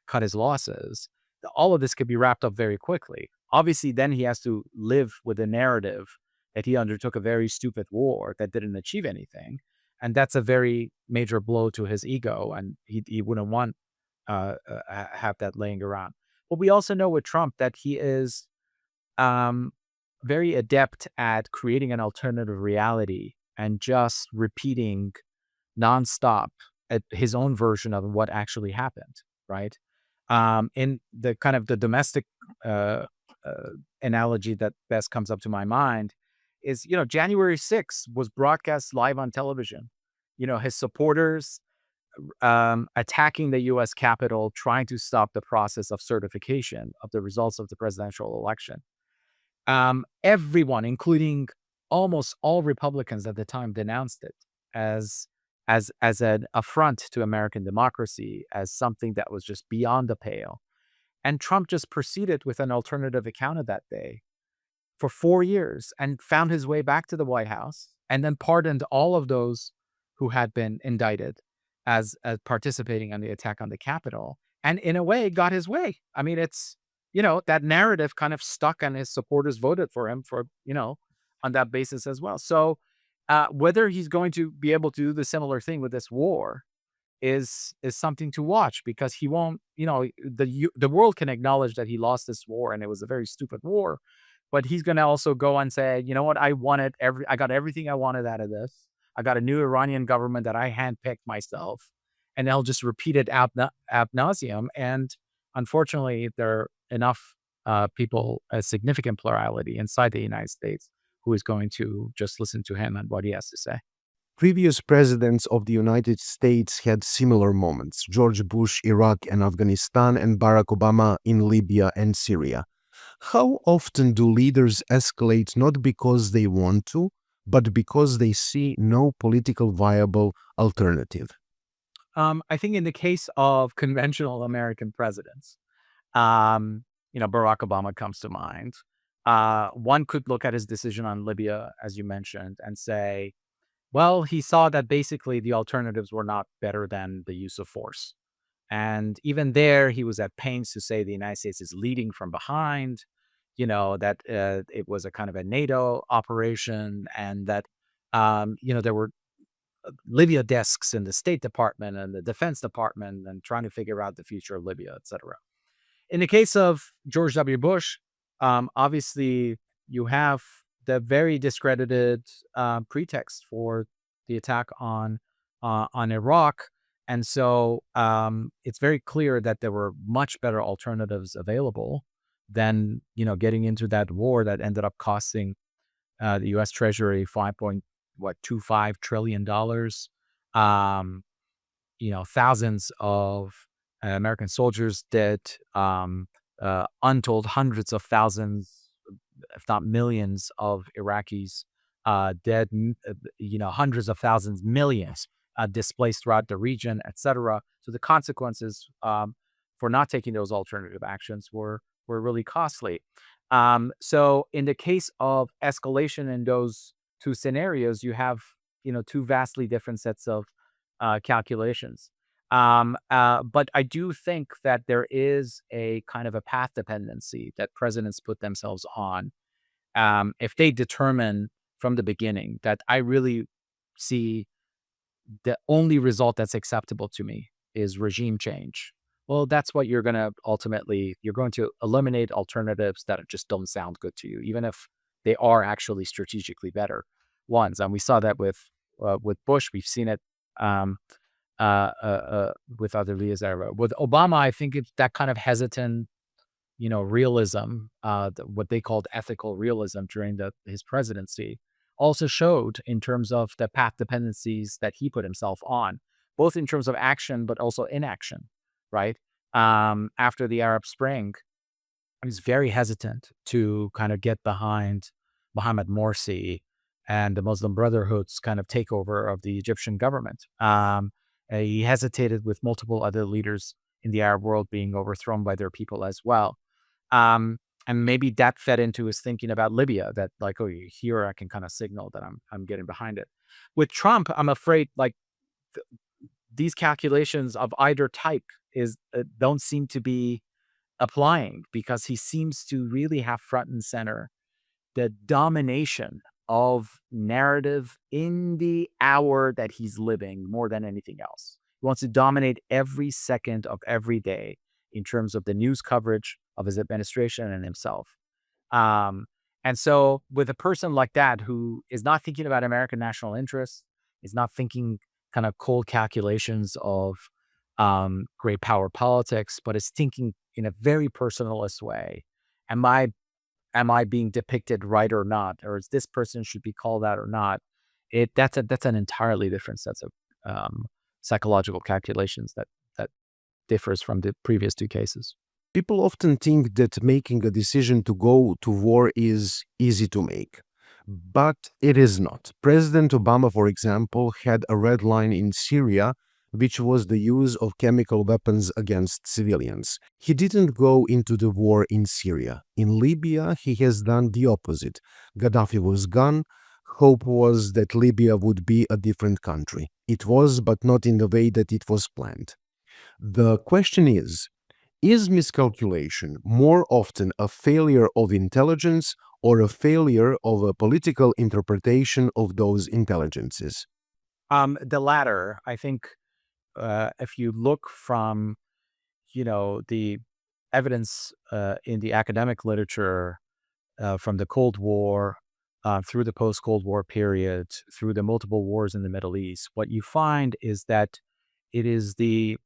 cut his losses, all of this could be wrapped up very quickly. Obviously, then he has to live with the narrative that he undertook a very stupid war that didn't achieve anything. And that's a very major blow to his ego. And he wouldn't want have that laying around. But we also know with Trump that he is um, very adept at creating an alternative reality and just repeating nonstop at his own version of what actually happened, right? In the kind of the domestic uh, analogy that best comes up to my mind is, January 6th was broadcast live on television. His supporters attacking the U.S. Capitol, trying to stop the process of certification of the results of the presidential election. Everyone, including almost all Republicans at the time, denounced it as as an affront to American democracy, as something that was just beyond the pale. And Trump just proceeded with an alternative account of that day for 4 years and found his way back to the White House and then pardoned all of those who had been indicted as participating on the attack on the Capitol, and in a way got his way. I mean, it's that narrative kind of stuck and his supporters voted for him for on that basis as well. So whether he's going to be able to do the similar thing with this war is something to watch, because he won't, the world can acknowledge that he lost this war and it was a very stupid war, but he's going to also go and say, you know what, I got everything I wanted out of this. I got a new Iranian government that I handpicked myself, and they'll just repeat it ad nauseum. And unfortunately, there are enough people, a significant plurality inside the United States, who is going to just listen to him and what he has to say. Previous presidents of the United States had similar moments: George Bush, Iraq and Afghanistan, and Barack Obama in Libya and Syria. How often do leaders escalate not because they want to, but because they see no political viable alternative? I think in the case of conventional American presidents, um, Barack Obama comes to mind. One could look at his decision on Libya, as you mentioned, and say, well, he saw that basically the alternatives were not better than the use of force. And even there, he was at pains to say the United States is leading from behind, that it was a kind of a NATO operation, and that, there were Libya desks in the State Department and the Defense Department and trying to figure out the future of Libya, et cetera. In the case of George W. Bush, obviously you have the very discredited pretext for the attack on Iraq, and so it's very clear that there were much better alternatives available than getting into that war that ended up costing the U.S. Treasury $5.25 trillion. Um, thousands of American soldiers dead, untold hundreds of thousands, if not millions, of Iraqis dead, hundreds of thousands, millions displaced throughout the region, etc. So the consequences for not taking those alternative actions were really costly. So in the case of escalation in those two scenarios, you have two vastly different sets of calculations. But I do think that there is a kind of a path dependency that presidents put themselves on. If they determine from the beginning that I really see the only result that's acceptable to me is regime change, well, that's what you're going to eliminate alternatives that just don't sound good to you, even if they are actually strategically better ones. And we saw that with Bush. We've seen it um, with other leaders era. With Obama, I think it's that kind of hesitant, realism, what they called ethical realism during his presidency, also showed in terms of the path dependencies that he put himself on, both in terms of action but also inaction. Right after the Arab Spring, he was very hesitant to kind of get behind Mohammed Morsi and the Muslim Brotherhood's kind of takeover of the Egyptian government. He hesitated with multiple other leaders in the Arab world being overthrown by their people as well. And maybe that fed into his thinking about Libya, that like, oh, here I can kind of signal that I'm getting behind it. With Trump, I'm afraid like these calculations of either type don't seem to be applying, because he seems to really have front and center the domination of narrative in the hour that he's living more than anything else. He wants to dominate every second of every day in terms of the news coverage of his administration and himself. Um, and so with a person like that who is not thinking about American national interests, is not thinking kind of cold calculations of great power politics, but is thinking in a very personalist way. Am I am I being depicted right or not, or is this person should be called out or not? That's an entirely different set of psychological calculations that differs from the previous two cases. People often think that making a decision to go to war is easy to make, but it is not. President Obama, for example, had a red line in Syria, which was the use of chemical weapons against civilians. He didn't go into the war in Syria. In Libya, he has done the opposite. Gaddafi was gone. Hope was that Libya would be a different country. It was, but not in the way that it was planned. The question is miscalculation more often a failure of intelligence or a failure of a political interpretation of those intelligences? The latter, I think, if you look from the evidence in the academic literature from the Cold War through the post-Cold War period, through the multiple wars in the Middle East, what you find is that it is the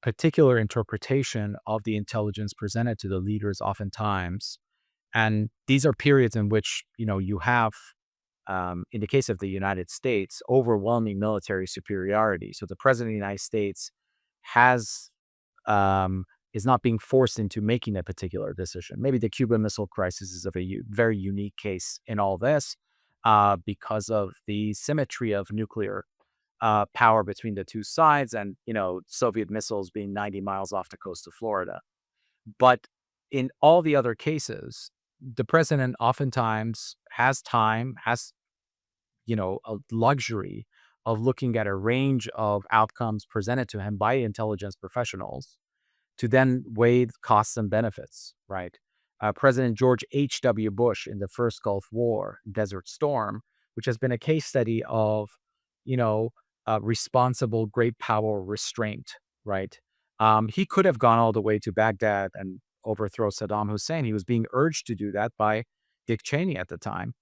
particular interpretation of the intelligence presented to the leaders oftentimes. And these are periods in which, you have, in the case of the United States, overwhelming military superiority. So the president of the United States has um, is not being forced into making a particular decision. Maybe the Cuban Missile Crisis is of a very unique case in all this, because of the symmetry of nuclear power between the two sides, and Soviet missiles being 90 miles off the coast of Florida. But in all the other cases, the president oftentimes has time, has a luxury of looking at a range of outcomes presented to him by intelligence professionals to then weigh the costs and benefits, right? President George H.W. Bush in the first Gulf War, Desert Storm, which has been a case study of, you know, responsible great power restraint, right? He could have gone all the way to Baghdad and overthrow Saddam Hussein. He was being urged to do that by Dick Cheney at the time.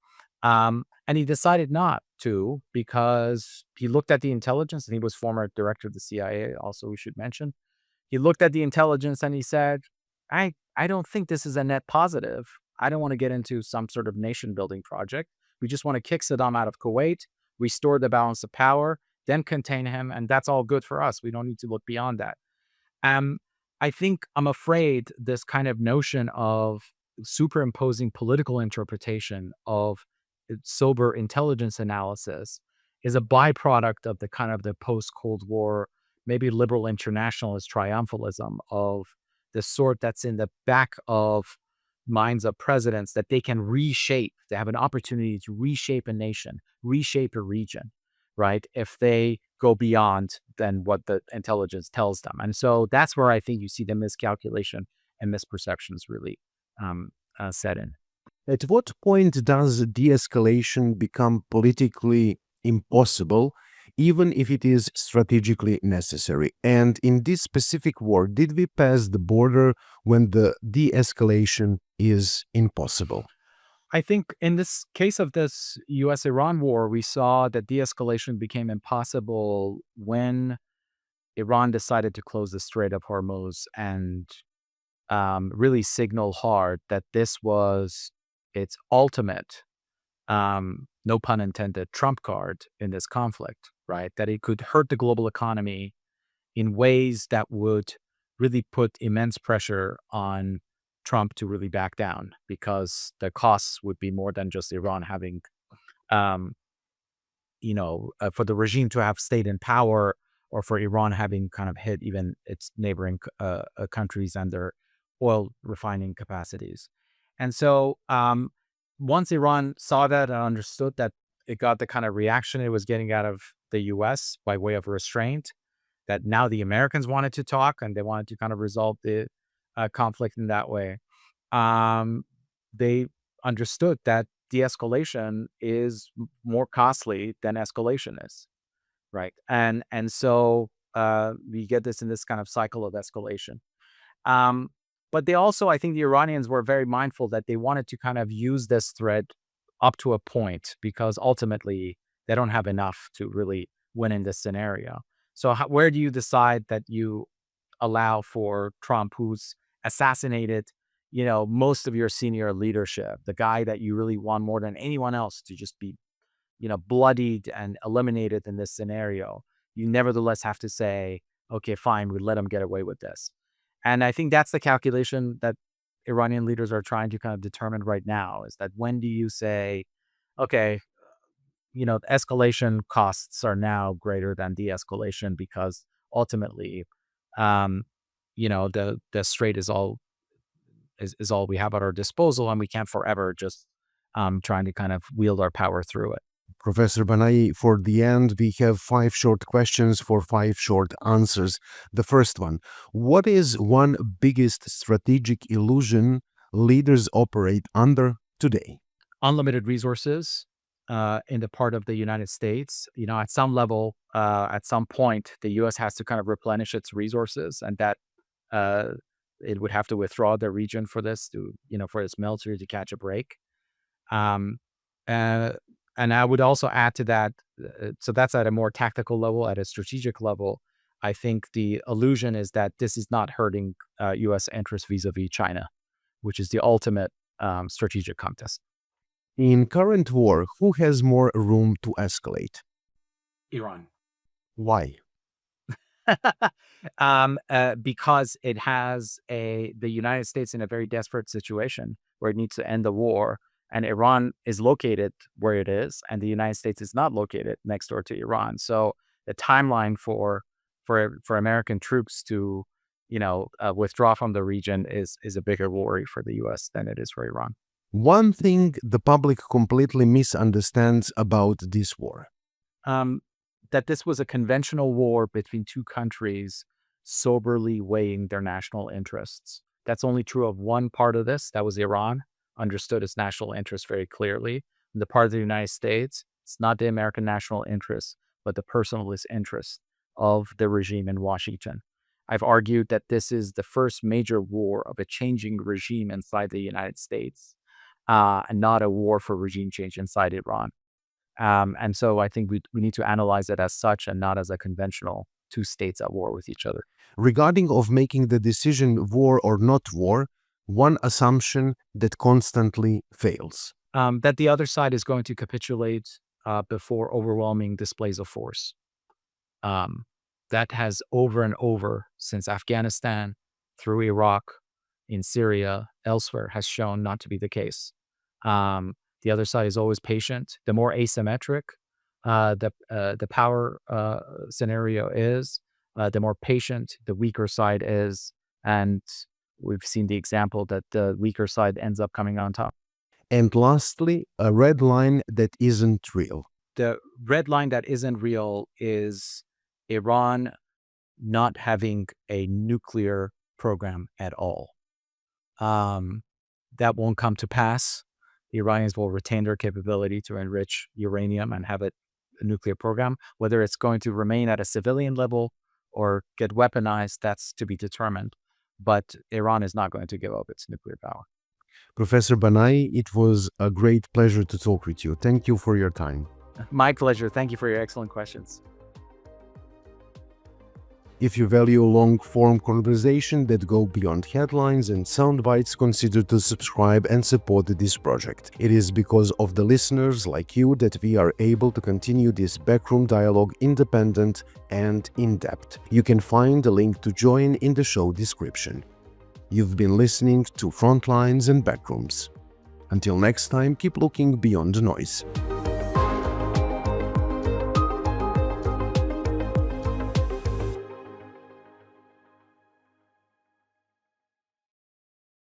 And he decided not to because he looked at the intelligence, and he was former director of the CIA, also, we should mention. He looked at the intelligence and he said, I don't think this is a net positive. I don't want to get into some sort of nation building project. We just want to kick Saddam out of Kuwait, restore the balance of power, then contain him. And that's all good for us. We don't need to look beyond that. Um, I'm afraid this kind of notion of superimposing political interpretation of sober intelligence analysis is a byproduct of the kind of the post-Cold War, maybe liberal internationalist triumphalism of the sort that's in the back of minds of presidents, that they can reshape. They have an opportunity to reshape a nation, reshape a region, right? If they go beyond than what the intelligence tells them. And so that's where I think you see the miscalculation and misperceptions really set in. At what point does de escalation become politically impossible, even if it is strategically necessary? And in this specific war, did we pass the border when the de escalation is impossible? I think in this case of this US Iran war, we saw that de escalation became impossible when Iran decided to close the Strait of Hormuz and really signal hard that this was its ultimate, no pun intended, trump card in this conflict, right? That it could hurt the global economy in ways that would really put immense pressure on Trump to really back down, because the costs would be more than just Iran having, um, for the regime to have stayed in power, or for Iran having kind of hit even its neighboring countries and their oil refining capacities. And so once Iran saw that and understood that it got the kind of reaction it was getting out of the US by way of restraint, that now the Americans wanted to talk and they wanted to kind of resolve the conflict in that way. They understood that de-escalation is more costly than escalation is, right? And so we get this in this kind of cycle of escalation. Um, but they also, I think the Iranians were very mindful that they wanted to kind of use this thread up to a point, because ultimately they don't have enough to really win in this scenario. So where do you decide that you allow for Trump, who's assassinated, most of your senior leadership, the guy that you really want more than anyone else to just be, bloodied and eliminated in this scenario? You nevertheless have to say, okay, fine, we let him get away with this. And I think that's the calculation that Iranian leaders are trying to kind of determine right now, is that when do you say, okay, escalation costs are now greater than de-escalation, because ultimately, um, the strait is all we have at our disposal, and we can't forever just trying to kind of wield our power through it. Professor Banai, for the end, we have 5 short questions for 5 short answers. The first one: what is one biggest strategic illusion leaders operate under today? Unlimited resources in the part of the United States. At some level, at some point, the U.S. has to kind of replenish its resources, and that uh, it would have to withdraw the region for this to, for its military to catch a break. Um, And I would also add to that, so that's at a more tactical level, at a strategic level. I think the illusion is that this is not hurting U.S. interests vis-a-vis China, which is the ultimate strategic contest. In current war, who has more room to escalate? Iran. Why? Because it has the United States in a very desperate situation where it needs to end the war, and Iran is located where it is, and the United States is not located next door to Iran. So the timeline for American troops to, withdraw from the region is a bigger worry for the U.S. than it is for Iran. One thing the public completely misunderstands about this war. That this was a conventional war between two countries soberly weighing their national interests. That's only true of one part of this. That was Iran, understood its national interests very clearly. In the part of the United States, it's not the American national interests, but the personalist interests of the regime in Washington. I've argued that this is the first major war of a changing regime inside the United States, and not a war for regime change inside Iran. And so I think we need to analyze it as such and not as a conventional two states at war with each other. Regarding of making the decision war or not war, one assumption that constantly fails. That the other side is going to capitulate before overwhelming displays of force. That has over and over since Afghanistan, through Iraq, in Syria, elsewhere, has shown not to be the case. The other side is always patient. The more asymmetric the power scenario is, the more patient the weaker side is. And we've seen the example that the weaker side ends up coming on top. And lastly, a red line that isn't real. The red line that isn't real is Iran not having a nuclear program at all. That won't come to pass. The Iranians will retain their capability to enrich uranium and have a nuclear program. Whether it's going to remain at a civilian level or get weaponized, that's to be determined. But Iran is not going to give up its nuclear power. Professor Banai, it was a great pleasure to talk with you. Thank you for your time. My pleasure. Thank you for your excellent questions. If you value long-form conversation that go beyond headlines and sound bites, consider to subscribe and support this project. It is because of the listeners like you that we are able to continue this backroom dialogue independent and in-depth. You can find the link to join in the show description. You've been listening to Frontlines and Backrooms. Until next time, keep looking beyond the noise.